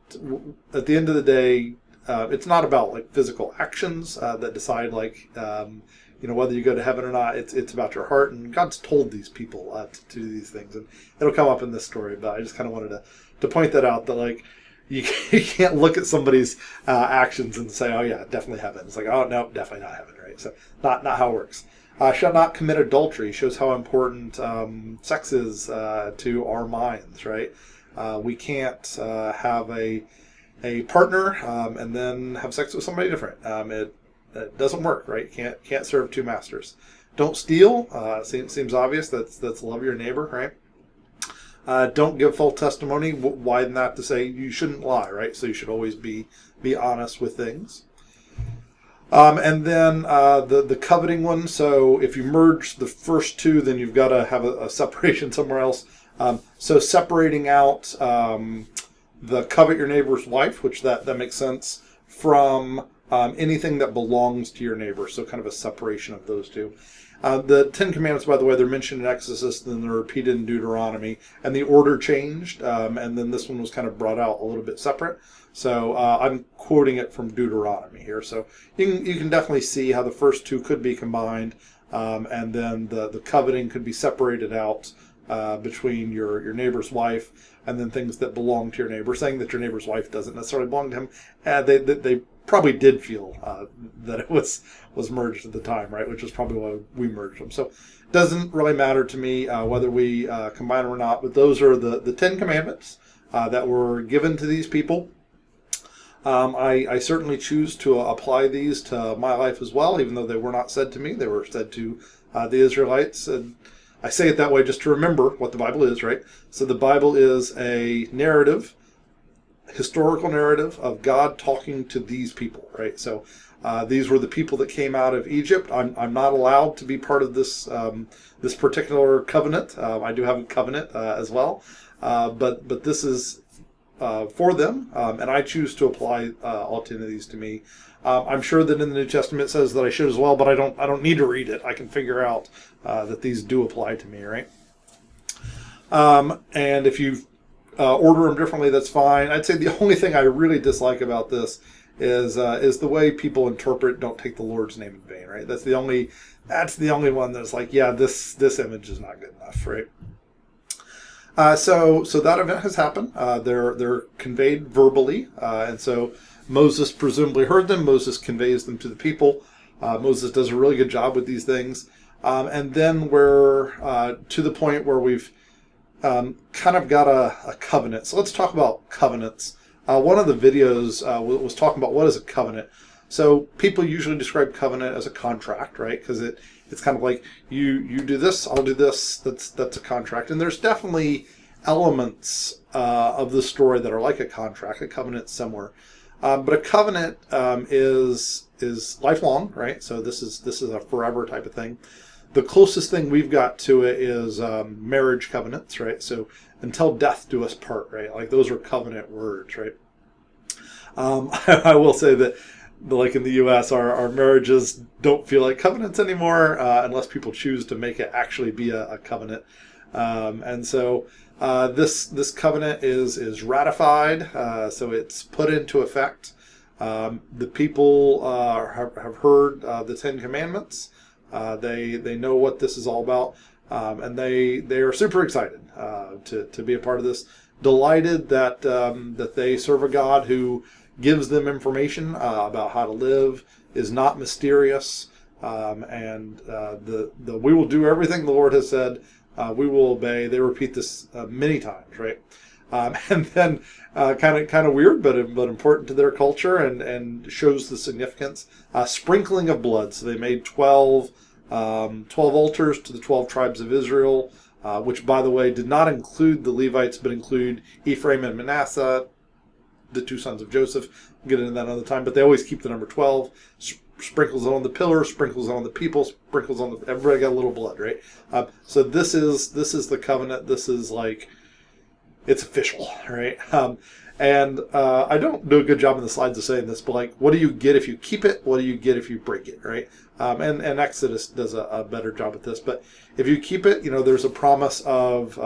at the end of the day, it's not about like physical actions that decide whether you go to heaven or not. It's about your heart, and God's told these people to do these things, and it'll come up in this story. But I just kind of wanted to point that out, that you can't look at somebody's actions and say, oh yeah, definitely heaven. It's like, oh no, definitely not heaven, right? So not how it works. Shall not commit adultery shows how important sex is to our minds, right? We can't have a partner and then have sex with somebody different. It doesn't work, right? Can't serve two masters. Don't steal. Seems obvious. That's love your neighbor, right? Don't give false testimony. Widen that to say you shouldn't lie, right? So you should always be honest with things. And then the coveting one. So if you merge the first two, then you've got to have a separation somewhere else. So separating out the covet your neighbor's wife, which that makes sense, from anything that belongs to your neighbor. So kind of a separation of those two. The Ten Commandments, by the way, they're mentioned in Exodus, then they're repeated in Deuteronomy, and the order changed, and then this one was kind of brought out a little bit separate. So I'm quoting it from Deuteronomy here. So you can definitely see how the first two could be combined, and then the coveting could be separated out between your neighbor's wife and then things that belong to your neighbor. Saying that your neighbor's wife doesn't necessarily belong to him, they probably did feel that it was merged at the time, right? Which is probably why we merged them. So it doesn't really matter to me whether we combine them or not, but those are the Ten Commandments that were given to these people. I certainly choose to apply these to my life as well, even though they were not said to me. They were said to the Israelites. And I say it that way just to remember what the Bible is, right? So the Bible is a narrative, historical narrative of God talking to these people, right? So these were the people that came out of Egypt. I'm not allowed to be part of this this particular covenant. I do have a covenant as well, but this is for them, and I choose to apply all 10 of these to me. I'm sure that in the New Testament it says that I should as well, but I don't need to read it. I can figure out that these do apply to me, right? And if you order them differently, that's fine. I'd say the only thing I really dislike about this is the way people interpret "don't take the Lord's name in vain." Right? That's the only one that's like, yeah, this image is not good enough, right? So that event has happened. They're conveyed verbally, and so Moses presumably heard them. Moses conveys them to the people. Moses does a really good job with these things, and then we're to the point where we've kind of got a covenant. So let's talk about covenants. One of the videos was talking about what is a covenant. So people usually describe covenant as a contract, right? Because it's kind of like you do this, I'll do this. That's a contract. And there's definitely elements of the story that are like a contract. A covenant's similar, but a covenant is lifelong, right? So this is a forever type of thing. The closest thing we've got to it is marriage covenants, right? So until death do us part, right? Like those are covenant words, right? I will say that, like in the U.S., our marriages don't feel like covenants anymore unless people choose to make it actually be a covenant. And so This covenant is ratified, so it's put into effect. The people have heard the Ten Commandments. They know what this is all about, and they are super excited to be a part of this. Delighted that that they serve a God who gives them information about how to live, is not mysterious, and the we will do everything the Lord has said. We will obey. They repeat this many times, right? And then kind of weird, but important to their culture, and shows the significance. Sprinkling of blood. So they made 12 altars to the 12 tribes of Israel, which, by the way, did not include the Levites, but include Ephraim and Manasseh, the two sons of Joseph. We'll get into that another time, but they always keep the number 12. Sprinkles on the pillar, sprinkles on the people, sprinkles on the... Everybody got a little blood, right? So this is the covenant. This is like... It's official, right? And I don't do a good job in the slides of saying this, but like, what do you get if you keep it? What do you get if you break it, right? And Exodus does a better job at this. But if you keep it, there's a promise of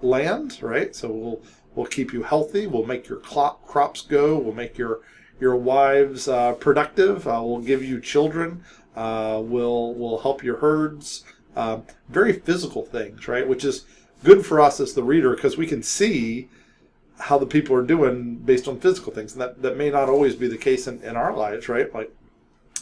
land, right? So we'll keep you healthy. We'll make your crops go. We'll make your wives productive. We'll give you children. We'll help your herds. Very physical things, right? Which is good for us as the reader, because we can see how the people are doing based on physical things. And that may not always be the case in our lives, right? Like,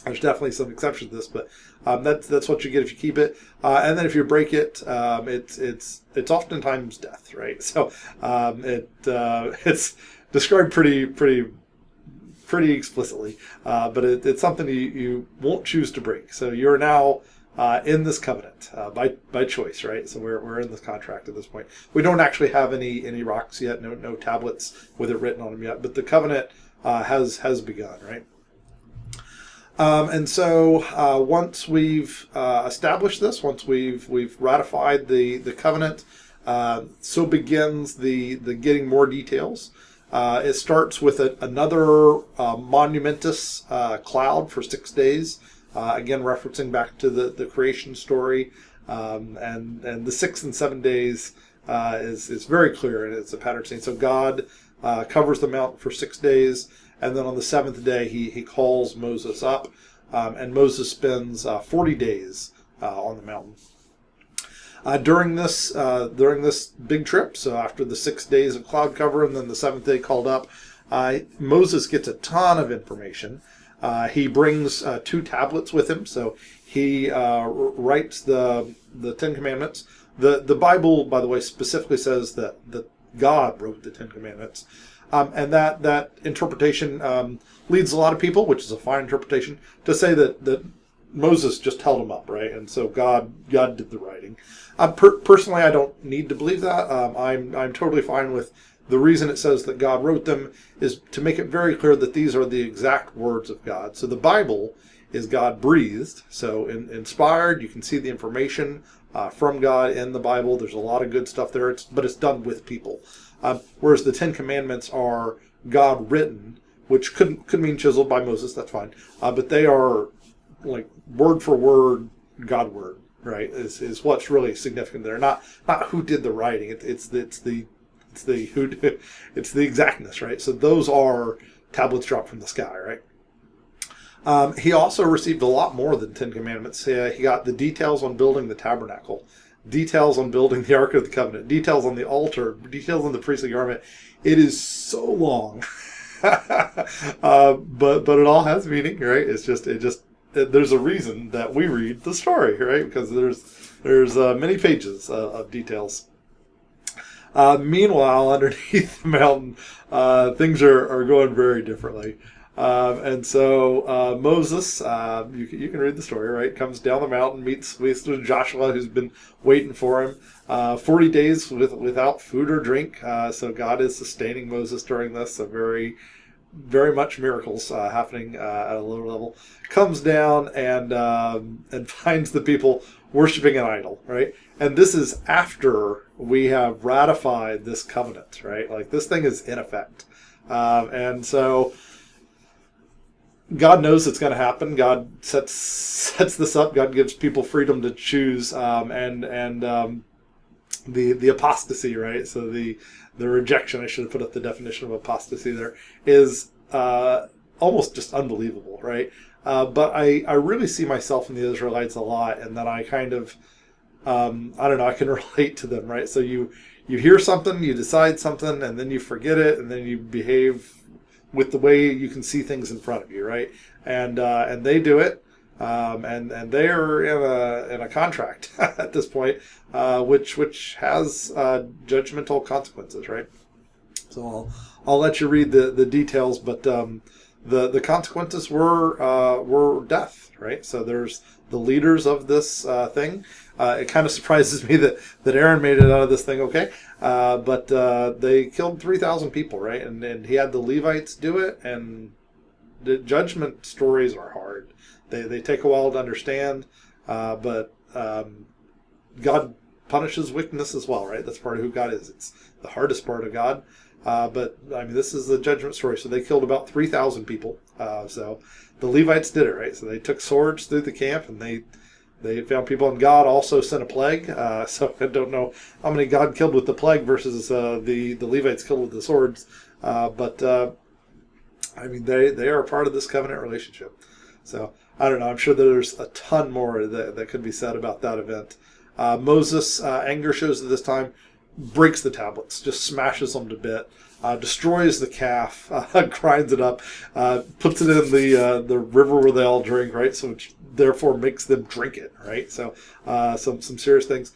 there's definitely some exceptions to this, but that's what you get if you keep it. And then if you break it, it's oftentimes death, right? So it's described pretty explicitly, but it's something you won't choose to break. So you're now in this covenant by choice, right? So we're in this contract at this point. We don't actually have any rocks yet, no tablets with it written on them yet, but the covenant has begun, right? And so once we've established this, once we've ratified the covenant, so begins the getting more details. It starts with another monumentous cloud for 6 days. Again, referencing back to the creation story, and the 6 and 7 days is very clear, and it's a pattern scene. So God covers the mountain for 6 days, and then on the 7th day he calls Moses up, and Moses spends 40 days on the mountain. During this big trip, so after the 6 days of cloud cover and then the 7th day called up, Moses gets a ton of information. He brings 2 tablets with him, so he writes the Ten Commandments. The Bible, by the way, specifically says that God wrote the Ten Commandments, and that interpretation leads a lot of people, which is a fine interpretation, to say that Moses just held them up, right? And so God did the writing. Personally, I don't need to believe that. I'm totally fine with. The reason it says that God wrote them is to make it very clear that these are the exact words of God. So the Bible is God breathed, so inspired. You can see the information from God in the Bible. There's a lot of good stuff there, but it's done with people. Whereas the Ten Commandments are God written, which could mean chiseled by Moses. That's fine, but they are like word for word God word, right? Is what's really significant there. Not who did the writing. It's the exactness, right? So those are tablets dropped from the sky, right? He also received a lot more than 10 Commandments. He got the details on building the tabernacle, details on building the Ark of the Covenant, details on the altar, details on the priestly garment. It is so long, but it all has meaning, right? There's a reason that we read the story, right? Because there's many pages of details. Meanwhile, underneath the mountain, things are going very differently. And so Moses, you can read the story, right? Comes down the mountain, meets Joshua, who's been waiting for him. 40 days without food or drink. So God is sustaining Moses during this. So very, very much miracles happening at a lower level. Comes down and finds the people worshiping an idol, right? And this is after we have ratified this covenant, right? Like, this thing is in effect. And so God knows it's going to happen. God sets this up. God gives people freedom to choose. And the apostasy, right? So the rejection, I should have put up the definition of apostasy there, is almost just unbelievable, right? But I really see myself in the Israelites a lot, and then I kind of, I don't know, I can relate to them, right? So you hear something, you decide something, and then you forget it, and then you behave with the way you can see things in front of you, right? And they do it, and they are in a contract at this point, which has judgmental consequences, right? So I'll let you read the details, but the consequences were death, right? So there's the leaders of this thing. It kind of surprises me that Aaron made it out of this thing okay, but they killed 3,000 people, right? And he had the Levites do it, and the judgment stories are hard. They take a while to understand, but God punishes wickedness as well, right? That's part of who God is. It's the hardest part of God. But I mean, this is the judgment story. So they killed about 3,000 people. So the Levites did it, right? So they took swords through the camp, and they found people, and God also sent a plague. So I don't know how many God killed with the plague versus the Levites killed with the swords. But I mean, they are part of this covenant relationship. So I don't know. I'm sure there's a ton more that could be said about that event. Moses' anger shows at this time, breaks the tablets, just smashes them to bit, destroys the calf, grinds it up, puts it in the river where they all drink, right? So which therefore makes them drink it, right? So some serious things.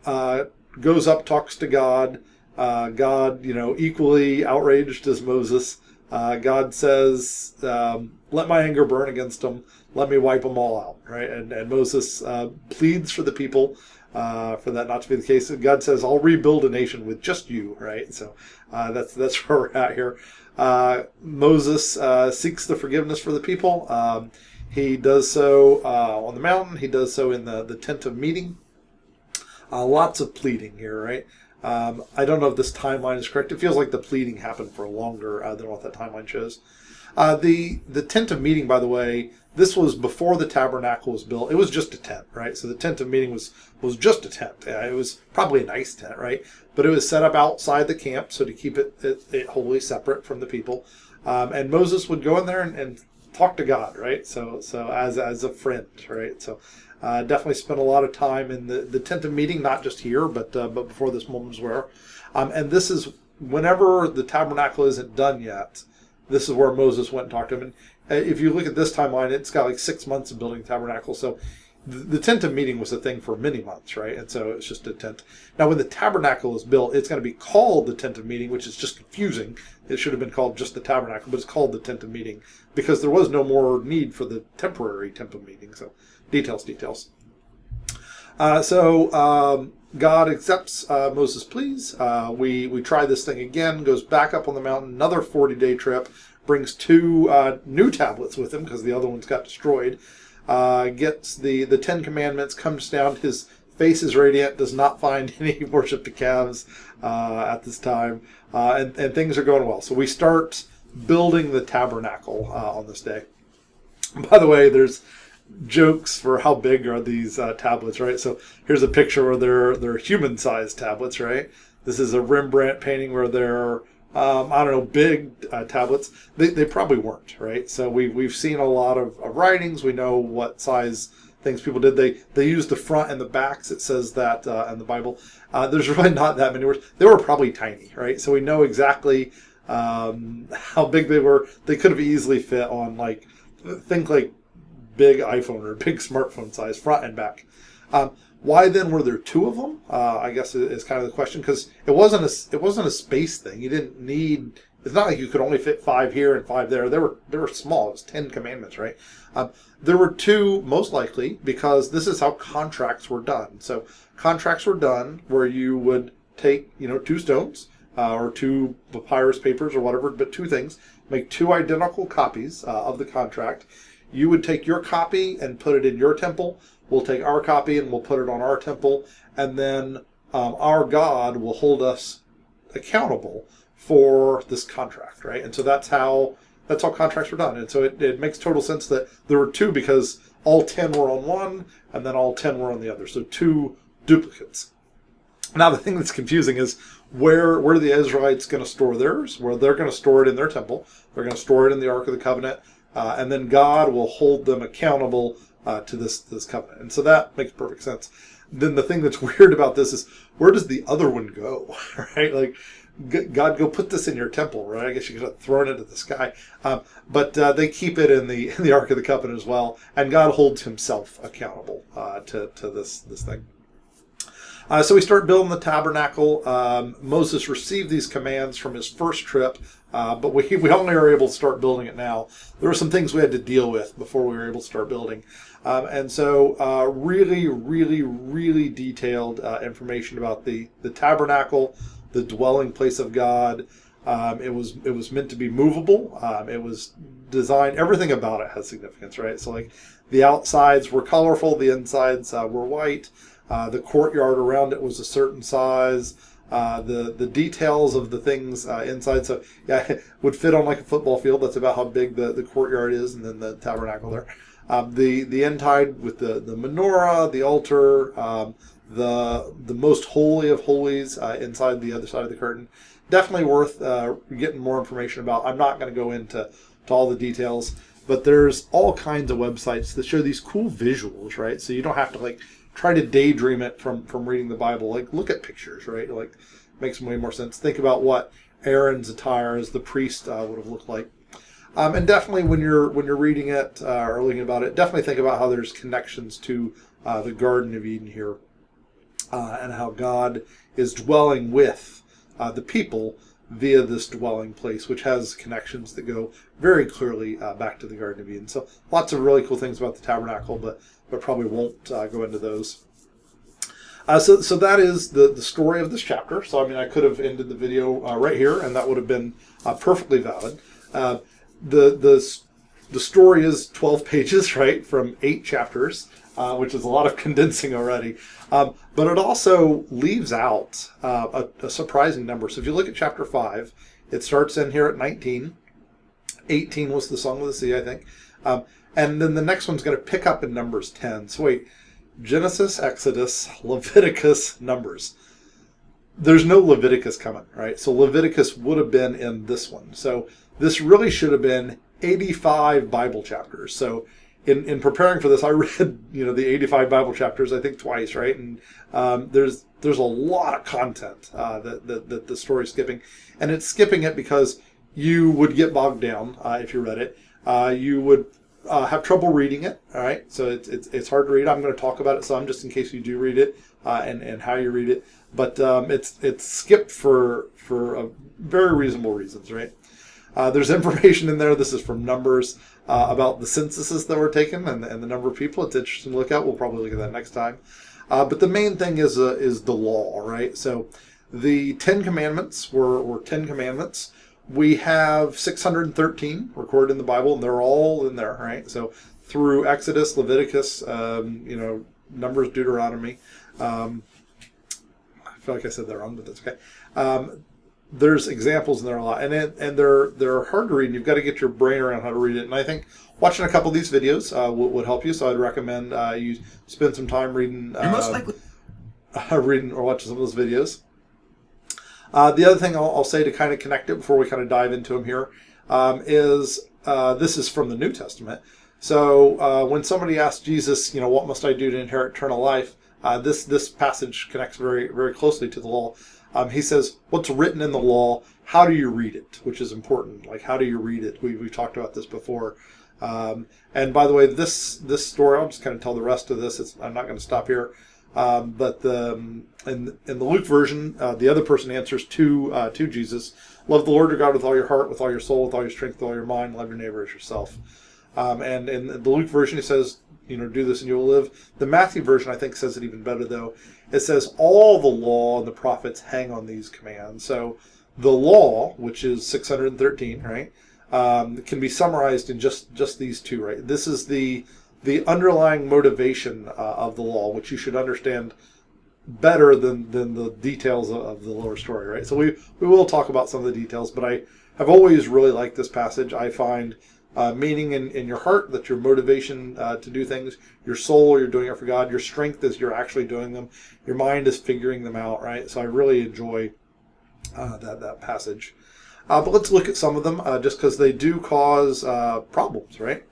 Goes up, talks to God. God, equally outraged as Moses. God says, let my anger burn against them. Let me wipe them all out, right? And Moses pleads for the people for that not to be the case. And God says, I'll rebuild a nation with just you, right? So that's where we're at here. Moses seeks the forgiveness for the people. He does so on the mountain. He does so in the tent of meeting. Lots of pleading here, right? I don't know if this timeline is correct. It feels like the pleading happened for longer than what that timeline shows. The tent of meeting, by the way, this was before the tabernacle was built. It was just a tent, right? So the tent of meeting was just a tent. It was probably a nice tent, right? But it was set up outside the camp, so to keep it wholly separate from the people. And Moses would go in there and talk to God, right? So as a friend, right? So definitely spent a lot of time in the tent of meeting, not just here, but before this moment was where. And this is whenever the tabernacle isn't done yet. This is where Moses went and talked to him. And if you look at this timeline, it's got like 6 months of building the tabernacle. So the tent of meeting was a thing for many months, right? And so it's just a tent. Now, when the tabernacle is built, it's going to be called the tent of meeting, which is just confusing. It should have been called just the tabernacle, but it's called the tent of meeting because there was no more need for the temporary tent of meeting. So details. God accepts Moses' pleas. We try this thing again, goes back up on the mountain, another 40-day trip, brings 2 new tablets with him because the other ones got destroyed. Gets the 10 commandments, comes down, his face is radiant, does not find any worship to calves at this time, and things are going well. So we start building the tabernacle on this day. By the way, there's jokes for how big are these tablets, right? So here's a picture where they're human-sized tablets, right? This is a Rembrandt painting where they're big tablets. They probably weren't, right? So we've seen a lot of writings. We know what size things people did. They used the front and the backs. It says that in the Bible. There's really not that many words. They were probably tiny, right? So we know exactly how big they were. They could have easily fit on think big iPhone or big smartphone size, front and back. Why then were there 2 of them? I guess is kind of the question, because it wasn't a space thing. You didn't need. It's not like you could only fit 5 here and 5 there. They were small. It was 10 commandments, right? There were 2 most likely because this is how contracts were done. So contracts were done where you would take 2 stones or 2 papyrus papers or whatever, but 2 things, make 2 identical copies of the contract. You would take your copy and put it in your temple. We'll take our copy and we'll put it on our temple. And then our God will hold us accountable for this contract, right? And so that's how contracts were done. And so it makes total sense that there were 2 because all 10 were on one and then all 10 were on the other. So 2 duplicates. Now, the thing that's confusing is where are the Israelites going to store theirs? Well, they're going to store it in their temple. They're going to store it in the Ark of the Covenant. And then God will hold them accountable to this covenant. And so that makes perfect sense. Then the thing that's weird about this is, where does the other one go? Right? Like, God, go put this in your temple, right? I guess you could have thrown it at the sky. But they keep it in the Ark of the Covenant as well. And God holds himself accountable to this thing. So we start building the tabernacle. Moses received these commands from his first trip, but we only are able to start building it now. There were some things we had to deal with before we were able to start building. And so really, really, really detailed information about the tabernacle, the dwelling place of God. It was meant to be movable. It was designed, everything about it has significance, right? So like the outsides were colorful, the insides were white. The courtyard around it was a certain size. The details of the things inside, so yeah, it would fit on like a football field. That's about how big the courtyard is, and then the tabernacle there. The inside with the menorah, the altar, the most holy of holies inside the other side of the curtain. Definitely worth getting more information about. I'm not going to go into all the details, but there's all kinds of websites that show these cool visuals, right? So you don't have to like try to daydream it from reading the Bible. Like, look at pictures, right? Like, makes way more sense. Think about what Aaron's attire as the priest would have looked like. And definitely when you're reading it or looking about it, definitely think about how there's connections to the Garden of Eden here, and how God is dwelling with the people via this dwelling place, which has connections that go very clearly back to the Garden of Eden. So lots of really cool things about the tabernacle, but probably won't go into those. So that is the story of this chapter. So I mean, I could have ended the video right here, and that would have been perfectly valid. The story is 12 pages, right, from 8 chapters, which is a lot of condensing already. But it also leaves out a surprising number. So if you look at chapter 5, it starts in here at 19. 18 was the Song of the Sea, I think. And then the next one's going to pick up in Numbers 10. So wait, Genesis, Exodus, Leviticus, Numbers. There's no Leviticus coming, right? So Leviticus would have been in this one. So this really should have been 85 Bible chapters. So in preparing for this, I read the 85 Bible chapters, I think twice, right? And there's a lot of content that the story's skipping, and it's skipping it because you would get bogged down if you read it. You would have trouble reading it. All right, so it's hard to read. I'm going to talk about it some just in case you do read it and how you read it. But it's skipped for very reasonable reasons, right? There's information in there. This is from Numbers about the censuses that were taken and the number of people. It's interesting to look at. We'll probably look at that next time. But the main thing is the law, right? So the 10 Commandments were 10 Commandments. We have 613 recorded in the Bible, and they're all in there, right? So through Exodus, Leviticus, Numbers, Deuteronomy. I feel like I said that wrong, but that's okay. There's examples in there a lot, and they're hard to read, and you've got to get your brain around how to read it. And I think watching a couple of these videos would help you. So I'd recommend you spend some time reading, reading or watching some of those videos. The other thing I'll say to kind of connect it before we kind of dive into them here is this is from the New Testament. So when somebody asks Jesus, what must I do to inherit eternal life? This passage connects very, very closely to the law. He says, what's written in the law, how do you read it? Which is important. Like, how do you read it? We've talked about this before. And by the way, this story, I'll just kind of tell the rest of this. I'm not going to stop here. But in the Luke version, the other person answers to Jesus, love the Lord your God with all your heart, with all your soul, with all your strength, with all your mind, love your neighbor as yourself. And in the Luke version, he says, do this and you will live. The Matthew version, I think, says it even better, though. It says all the law and the prophets hang on these commands. So the law, which is 613, right, can be summarized in just these two, right? This is the underlying motivation of the law, which you should understand better than the details of the lower story, right? So we will talk about some of the details, but I have always really liked this passage. I find meaning in your heart, that's your motivation to do things. Your soul, you're doing it for God. Your strength is you're actually doing them. Your mind is figuring them out, right? So I really enjoy that passage. But let's look at some of them, just because they do cause problems, right?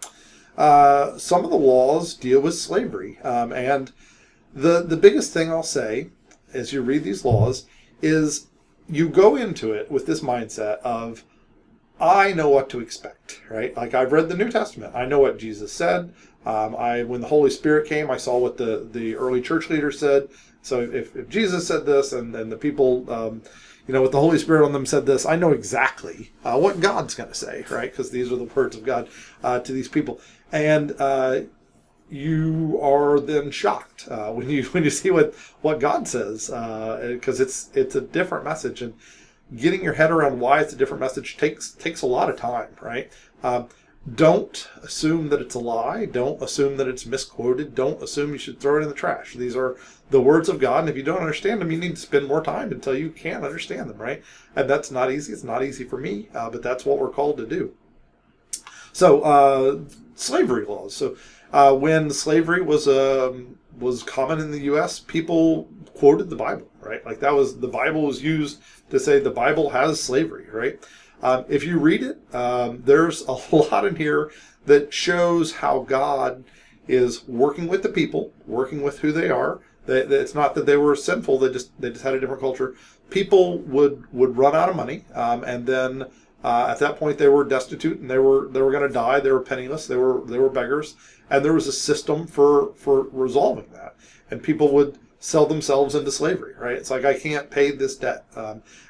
Some of the laws deal with slavery. And the biggest thing I'll say as you read these laws is you go into it with this mindset of, I know what to expect, right? Like, I've read the New Testament. I know what Jesus said. When the Holy Spirit came, I saw what the early church leaders said. So if Jesus said this and the people, with the Holy Spirit on them said this, I know exactly what God's going to say, right? Because these are the words of God to these people. And you are then shocked when you see what God says, because it's a different message, and getting your head around why it's a different message takes a lot of time, right? Don't assume that it's a lie. Don't assume that it's misquoted. Don't assume you should throw it in the trash. These are the words of God, and if you don't understand them, you need to spend more time until you can understand them, right? And that's not easy. It's not easy for me, but that's what we're called to do. So, slavery laws. So, when slavery was common in the U.S., people quoted the Bible, right? Like, the Bible was used to say the Bible has slavery, right? If you read it, there's a lot in here that shows how God is working with the people, working with who they are. It's not that they were sinful; they just had a different culture. People would run out of money, and then at that point they were destitute and they were going to die. They were penniless. They were beggars, and there was a system for resolving that. And people would sell themselves into slavery, right? It's like, I can't pay this debt,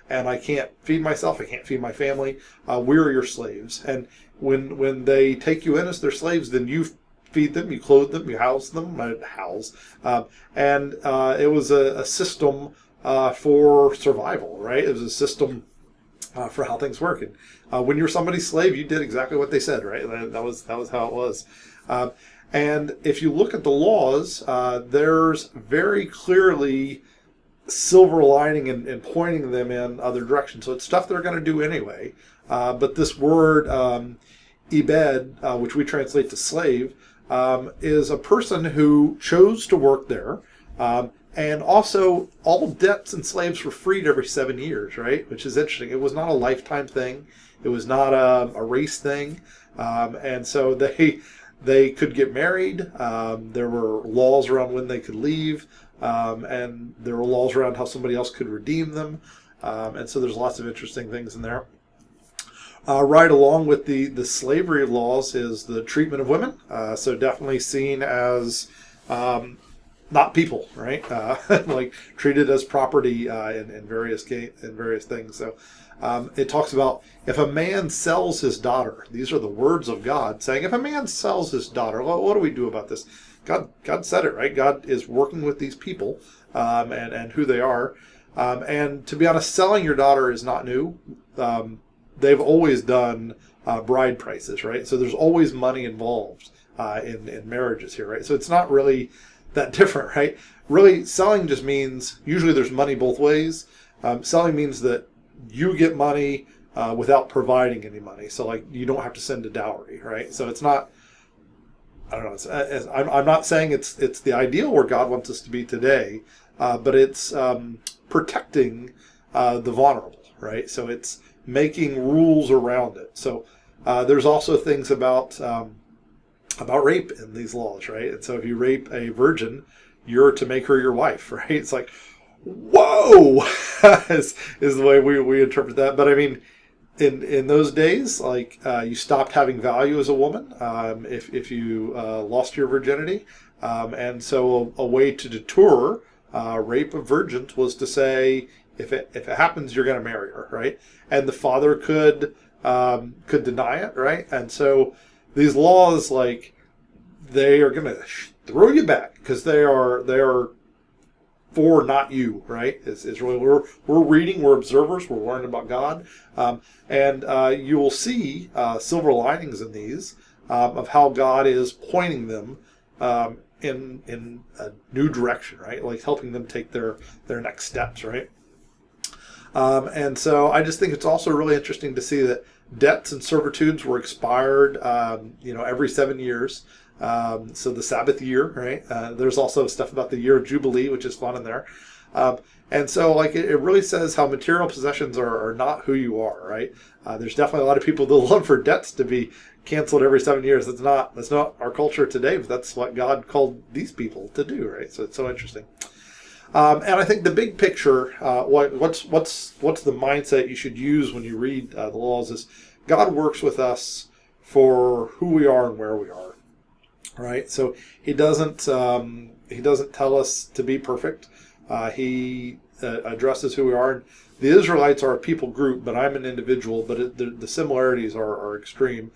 and I can't feed myself. I can't feed my family. We're your slaves. And when they take you in as their slaves, then you feed them, you clothe them, you house them, and it was a system for survival, right? It was a system for how things work. And when you're somebody's slave, you did exactly what they said, right? That was how it was. And if you look at the laws, there's very clearly silver lining and pointing them in other directions. So it's stuff they're going to do anyway. But this word, ibed, which we translate to slave, is a person who chose to work there. And also, all debts and slaves were freed every 7 years, right? Which is interesting. It was not a lifetime thing. It was not a race thing. And so they could get married. There were laws around when they could leave. And there were laws around how somebody else could redeem them. And so there's lots of interesting things in there. Right along with the slavery laws is the treatment of women. So definitely seen as not people, right? Like treated as property in various things. So it talks about if a man sells his daughter. These are the words of God saying, if a man sells his daughter, what do we do about this? God said it, right? God is working with these people and who they are. And to be honest, selling your daughter is not new. They've always done bride prices, right? So there's always money involved in marriages here, right? So it's not really that different, right? Really, selling just means usually there's money both ways. Selling means that you get money without providing any money. So like you don't have to send a dowry, right? So it's not, I don't know. I'm not saying it's the ideal where God wants us to be today, but it's protecting the vulnerable, right? So it's making rules around it. So there's also things about rape in these laws, right? And so if you rape a virgin, you're to make her your wife, right? It's like, whoa, is the way we interpret that. But I mean, in those days, like you stopped having value as a woman if you lost your virginity, and so a way to deter rape of virgins was to say, if it happens, you're going to marry her, right? And the father could deny it, right? And so these laws, like, they are going to throw you back because they are for not you, right? It's really we're reading, we're observers, we're learning about God, and you will see silver linings in these of how God is pointing them in a new direction, right? Like helping them take their next steps, right? And so I just think it's also really interesting to see that debts and servitudes were expired, every 7 years. So the Sabbath year, right? There's also stuff about the year of Jubilee, which is fun in there. And so, it really says how material possessions are not who you are, right? There's definitely a lot of people that love for debts to be canceled every 7 years. That's not our culture today, but that's what God called these people to do, right? So it's so interesting. And I think the big picture, what's the mindset you should use when you read the laws is God works with us for who we are and where we are, right? So He doesn't tell us to be perfect. He addresses who we are. And the Israelites are a people group, but I'm an individual. But the similarities are extreme,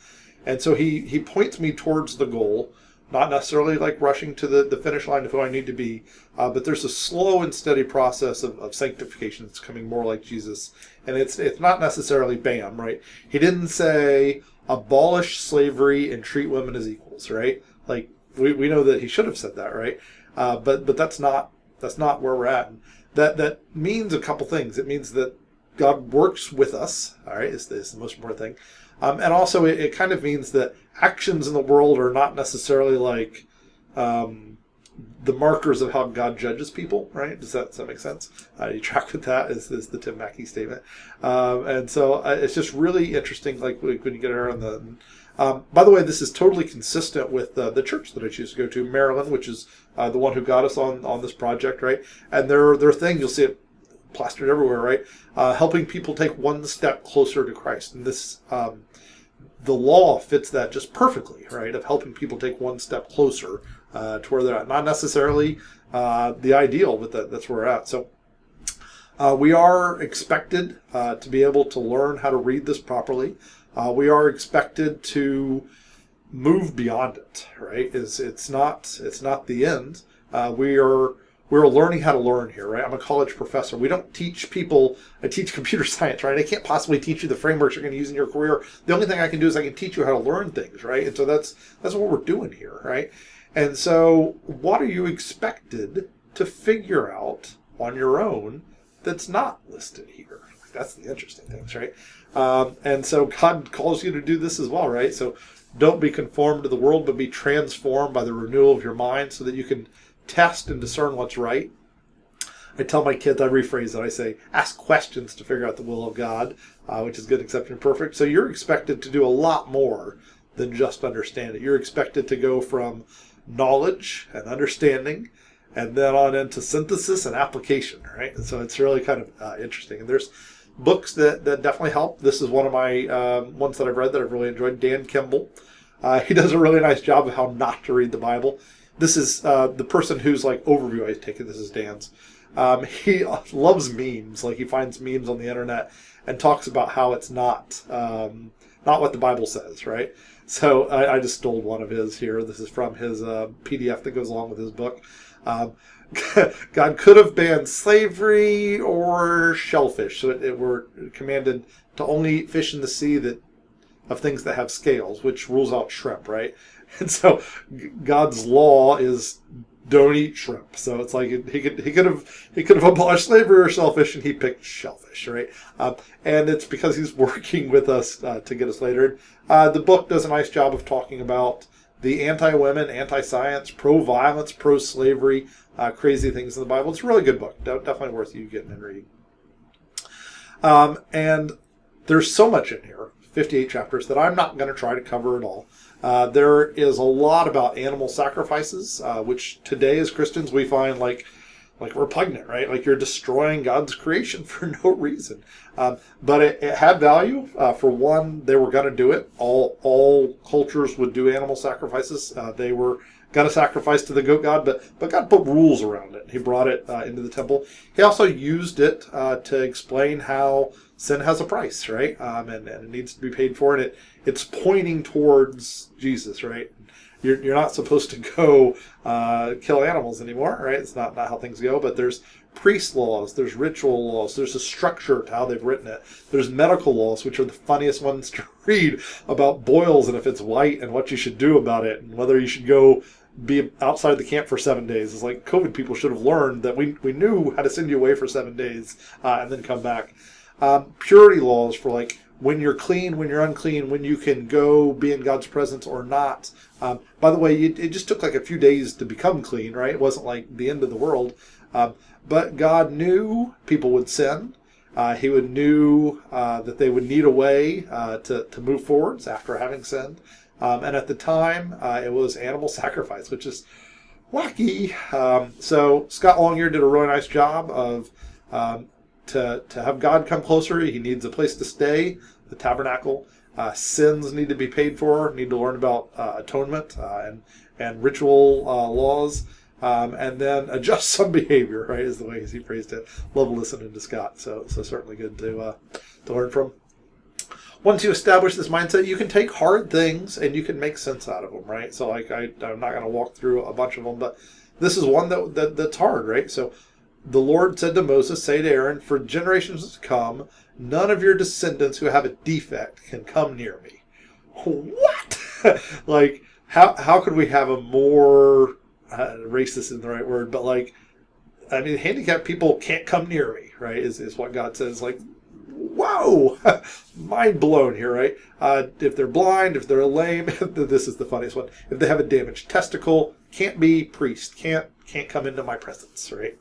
and so he points me towards the goal. Not necessarily like rushing to the finish line of who I need to be, but there's a slow and steady process of sanctification that's coming more like Jesus. And it's not necessarily bam, right? He didn't say abolish slavery and treat women as equals, right? Like we know that he should have said that, right? But that's not where we're at. And that means a couple things. It means that God works with us, all right, is the most important thing. And also it kind of means that actions in the world are not necessarily like the markers of how God judges people, right? Does that make sense? You track with that is the Tim Mackey statement. And so it's just really interesting, like when you get around by the way, this is totally consistent with the church that I choose to go to, Maryland, which is the one who got us on this project, right? And their thing, you'll see it plastered everywhere, right? Helping people take one step closer to Christ. And this, the law fits that just perfectly, right? Of helping people take one step closer to where they're at. Not necessarily the ideal, but that's where we're at. So we are expected to be able to learn how to read this properly. We are expected to move beyond it, right? It's not the end. We're learning how to learn here, right? I'm a college professor. We don't teach people. I teach computer science, right? I can't possibly teach you the frameworks you're going to use in your career. The only thing I can do is I can teach you how to learn things, right? And so that's what we're doing here, right? And so what are you expected to figure out on your own that's not listed here? That's the interesting things, right? And so God calls you to do this as well, right? So don't be conformed to the world, but be transformed by the renewal of your mind so that you can test and discern what's right. I tell my kids, I rephrase it, I say, ask questions to figure out the will of God, which is good, accepted, and perfect. So you're expected to do a lot more than just understand it. You're expected to go from knowledge and understanding and then on into synthesis and application, right? And so it's really kind of interesting. And there's books that definitely help. This is one of my ones that I've read that I've really enjoyed, Dan Kimball. He does a really nice job of how not to read the Bible. This is the person whose overview I've taken. This is Dan's. He loves memes. He finds memes on the internet and talks about how it's not what the Bible says, right? So I just stole one of his here. This is from his PDF that goes along with his book. God could have banned slavery or shellfish. So we're commanded to only eat fish in the sea of things that have scales, which rules out shrimp, right? And so God's law is don't eat shrimp. So it's like he could have abolished slavery or shellfish, and he picked shellfish, right? And it's because he's working with us to get us later. The book does a nice job of talking about the anti-women, anti-science, pro-violence, pro-slavery, crazy things in the Bible. It's a really good book. Definitely worth you getting and reading. And there's so much in here, 58 chapters, that I'm not going to try to cover it all. There is a lot about animal sacrifices, which today as Christians we find like repugnant, right? Like you're destroying God's creation for no reason. But it had value. For one, they were going to do it. All cultures would do animal sacrifices. They were going to sacrifice to the goat god, but God put rules around it. He brought it into the temple. He also used it to explain how sin has a price, right? And it needs to be paid for. And it's pointing towards Jesus, right? You're not supposed to go kill animals anymore, right? It's not how things go. But there's priest laws, there's ritual laws, there's a structure to how they've written it. There's medical laws, which are the funniest ones to read, about boils and if it's white and what you should do about it and whether you should go be outside the camp for 7 days. It's like COVID people should have learned that we knew how to send you away for 7 days and then come back. Purity laws for when you're clean, when you're unclean, when you can go be in God's presence or not. By the way, it just took like a few days to become clean, right? It wasn't like the end of the world. But God knew people would sin. He knew that they would need a way to move forwards after having sinned. And at the time, it was animal sacrifice, which is wacky. So Scott Longyear did a really nice job of to have God come closer. He needs a place to stay, the tabernacle. Sins need to be paid for. Need to learn about atonement and ritual laws. And then adjust some behavior, right, is the way he phrased it. Love listening to Scott, so certainly good to learn from. Once you establish this mindset, you can take hard things and you can make sense out of them, right? So like I'm not going to walk through a bunch of them, but this is one that's hard, right? So the Lord said to Moses, say to Aaron, for generations to come, none of your descendants who have a defect can come near me. What? Like, how could we have a more... racist isn't the right word, but like, I mean, handicapped people can't come near me, right? Is what God says. Like, whoa, mind blown here, right? If they're blind, if they're lame, this is the funniest one. If they have a damaged testicle, can't be priest, can't come into my presence, right?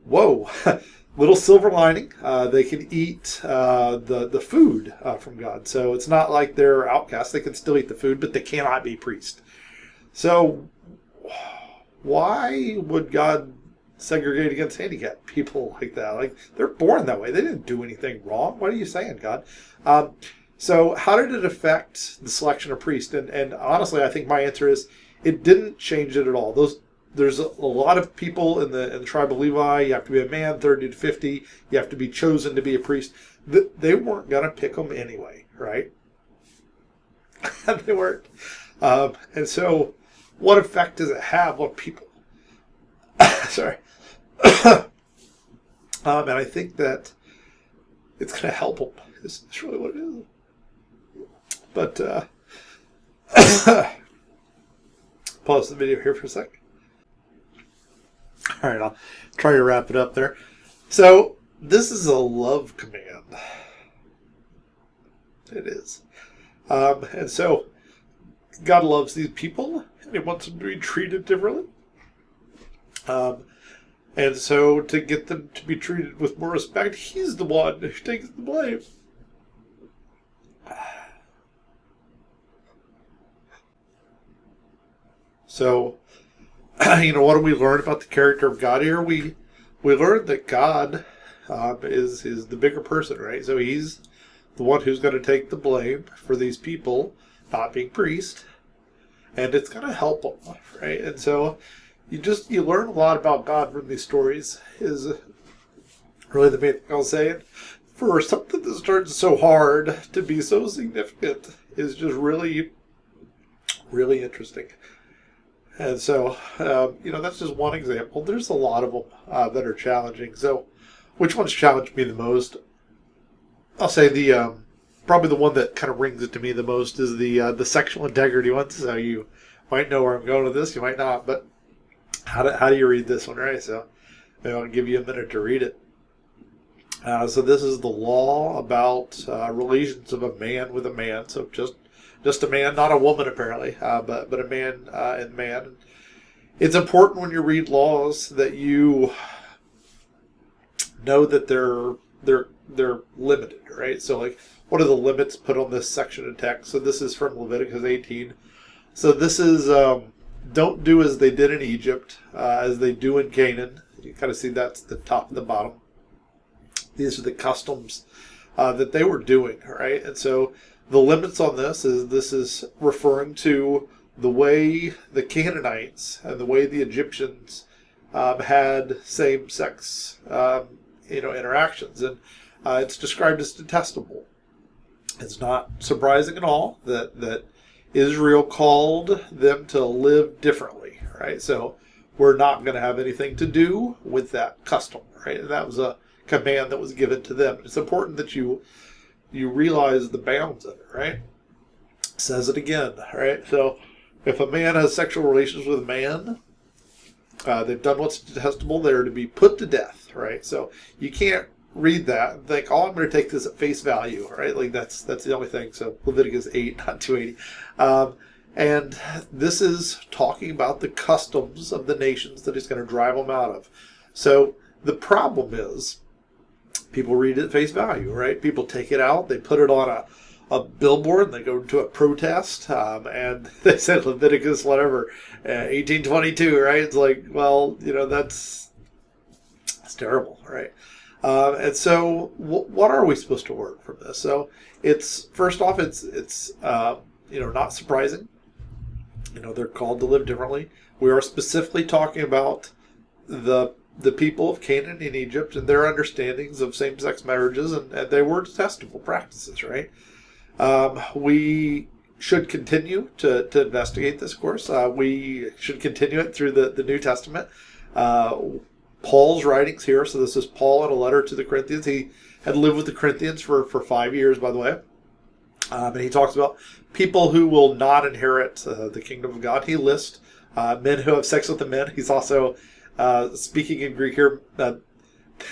Whoa, little silver lining. They can eat the food from God, so it's not like they're outcasts. They can still eat the food, but they cannot be priest. So why would God segregate against handicapped people like that? Like, they're born that way. They didn't do anything wrong. What are you saying, God? So how did it affect the selection of priests? And honestly, I think my answer is it didn't change it at all. There's a lot of people in the tribe of Levi. You have to be a man, 30 to 50. You have to be chosen to be a priest. They weren't going to pick them anyway, right? They weren't. And so what effect does it have on people? Sorry. And I think that it's going to help them. It's really what it is. But pause the video here for a sec. All right, I'll try to wrap it up there. So this is a love command. It is. And so God loves these people, and he wants them to be treated differently. And so to get them to be treated with more respect, he's the one who takes the blame. So, what do we learn about the character of God here? We learn that God is the bigger person, right? So he's the one who's going to take the blame for these people not being priests, and it's going to help them, right? And so you learn a lot about God from these stories. Is really the main thing I'll say. For something that starts so hard to be so significant is just really, really interesting. And so, that's just one example. There's a lot of them that are challenging. So, which one's challenged me the most? I'll say probably the one that kind of rings it to me the most is the sexual integrity one. So you might know where I'm going with this, you might not. But how do you read this one, right? So maybe I'll give you a minute to read it. So this is the law about relations of a man with a man. So just a man, not a woman apparently, but a man and man. It's important when you read laws that you know that they're limited, right? So like, what are the limits put on this section of text? So this is from Leviticus 18. So this is don't do as they did in Egypt, as they do in Canaan. You kind of see that's the top and the bottom. These are the customs that they were doing, right? And so the limits on this is referring to the way the Canaanites and the way the Egyptians had same-sex interactions, and it's described as detestable. It's not surprising at all that Israel called them to live differently, right? So we're not going to have anything to do with that custom, right? And that was a command that was given to them. It's important that you realize the bounds of it, right? Says it again, right? So if a man has sexual relations with a man, they've done what's detestable, they're to be put to death, right? So you can't read that and think, oh, I'm going to take this at face value, right? Like that's the only thing. So Leviticus 8, not 280. And this is talking about the customs of the nations that he's going to drive them out of. So the problem is people read it at face value, right? People take it out, they put it on a billboard, and they go to a protest, and they say Leviticus, whatever, 1822, right? It's like, well, that's terrible, right? And so what are we supposed to learn from this? So it's, first off, it's not surprising. They're called to live differently. We are specifically talking about the people of Canaan and Egypt and their understandings of same-sex marriages, and they were detestable practices, right? We should continue to investigate this, of course. We should continue it through the New Testament. Paul's writings here, so this is Paul in a letter to the Corinthians. He had lived with the Corinthians for 5 years, by the way. And he talks about people who will not inherit the kingdom of God. He lists men who have sex with the men. He's also speaking in Greek here.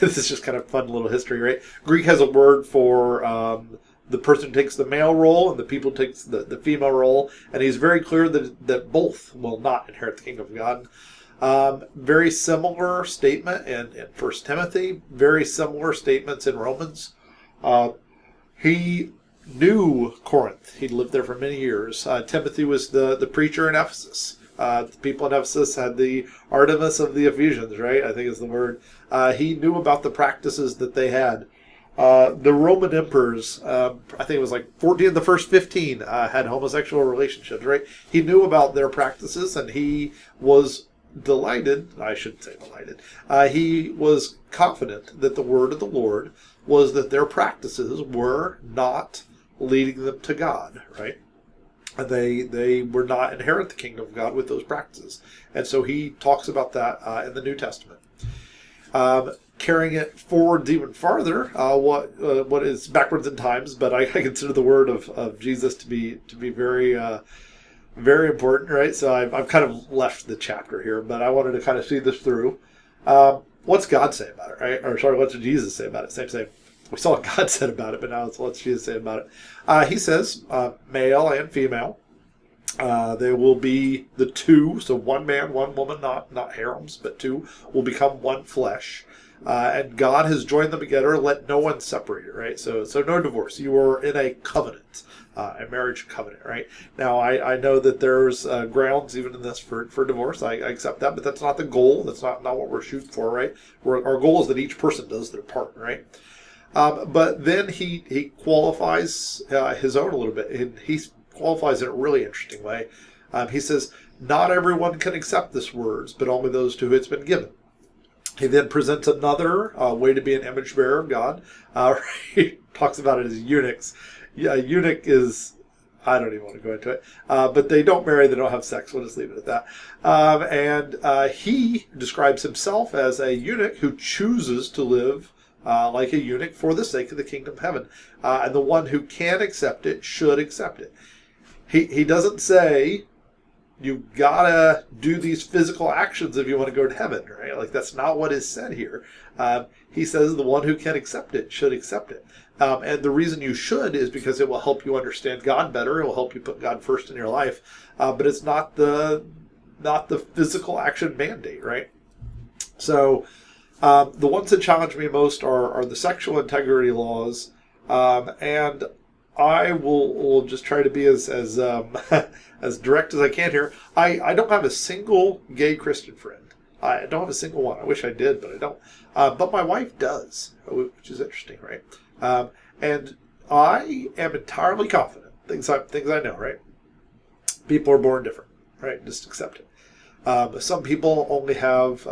This is just kind of fun little history, right? Greek has a word for the person who takes the male role and the people who takes the female role. And he's very clear that both will not inherit the kingdom of God. Very similar statement in 1 Timothy. Very similar statements in Romans. He knew Corinth. He'd lived there for many years. Timothy was the preacher in Ephesus. The people in Ephesus had the Artemis of the Ephesians, right? I think is the word. He knew about the practices that they had. The Roman emperors, I think it was like 14 of the first 15 had homosexual relationships, right? He knew about their practices, and he was delighted. I shouldn't say delighted. He was confident that the word of the Lord was that their practices were not leading them to God, right? And they were not inherit the kingdom of God with those practices. And so he talks about that in the New Testament. Carrying it forward even farther, what is backwards in times, but I consider the word of Jesus to be very very important, right? So I've kind of left the chapter here, but I wanted to kind of see this through. What's God say about it, right? Or sorry, what's Jesus say about it? Same. We saw what God said about it, but now what's Jesus say about it? He says, male and female, they will be the two, so one man, one woman, not harems, but two, will become one flesh. And God has joined them together. Let no one separate it, right? So no divorce. You are in a covenant, a marriage covenant, right? Now, I know that there's grounds even in this for divorce. I accept that, but that's not the goal. That's not what we're shooting for, right? Our goal is that each person does their part, right? But then he qualifies his own a little bit. And he qualifies in a really interesting way. He says, not everyone can accept this words, but only those to whom it's been given. He then presents another way to be an image bearer of God. He talks about it as eunuchs. Yeah, eunuch is, I don't even want to go into it, but they don't marry, they don't have sex. We'll just leave it at that. And he describes himself as a eunuch who chooses to live like a eunuch for the sake of the kingdom of heaven. And the one who can accept it should accept it. He doesn't say, you gotta do these physical actions if you want to go to heaven, right? Like, that's not what is said here. He says the one who can accept it should accept it. And the reason you should is because it will help you understand God better. It will help you put God first in your life. But it's not the physical action mandate, right? So the ones that challenge me most are the sexual integrity laws. And I will just try to be as as direct as I can here. I don't have a single gay Christian friend. I don't have a single one. I wish I did, but I don't. But my wife does, which is interesting, right? And I am entirely confident. Things I know, right? People are born different, right? Just accept it. Some people only have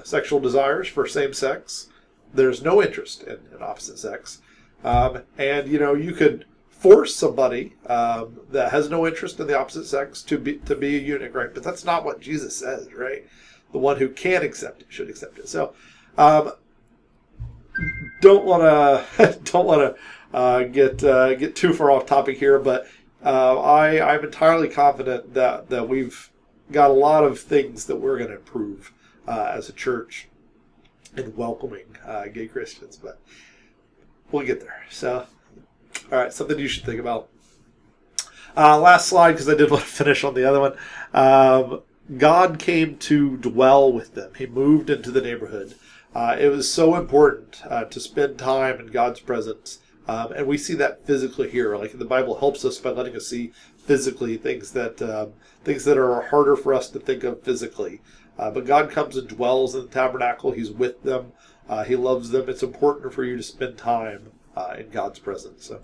sexual desires for same sex. There's no interest in opposite sex. And you could force somebody that has no interest in the opposite sex to be a eunuch, right? But that's not what Jesus says, right? The one who can accept it should accept it. So, don't want to get too far off topic here, but I'm entirely confident that we've got a lot of things that we're going to improve as a church. and welcoming gay Christians, but we'll get there. So, all right, something you should think about. Last slide, because I did want to finish on the other one. God came to dwell with them. He moved into the neighborhood. It was so important to spend time in God's presence. And we see that physically here. Like the Bible helps us by letting us see physically things that are harder for us to think of physically. But God comes and dwells in the tabernacle. He's with them. He loves them. It's important for you to spend time in God's presence. So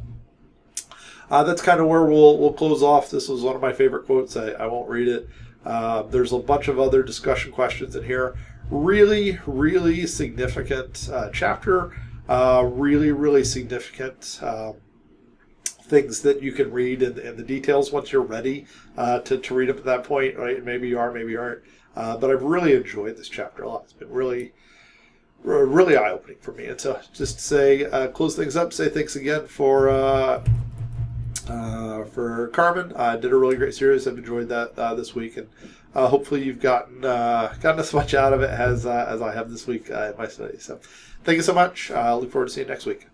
that's kind of where we'll close off. This was one of my favorite quotes. I won't read it. There's a bunch of other discussion questions in here. Really, really significant chapter. Really, really significant things that you can read in the details once you're ready to read up at that point. Right? Maybe you are, maybe you aren't. But I've really enjoyed this chapter a lot. It's been really eye-opening for me. And so just to say, close things up, say thanks again for Carmen. Did a really great series. I've enjoyed that this week, and hopefully you've gotten as much out of it as I have this week in my study. So thank you so much. I look forward to seeing you next week.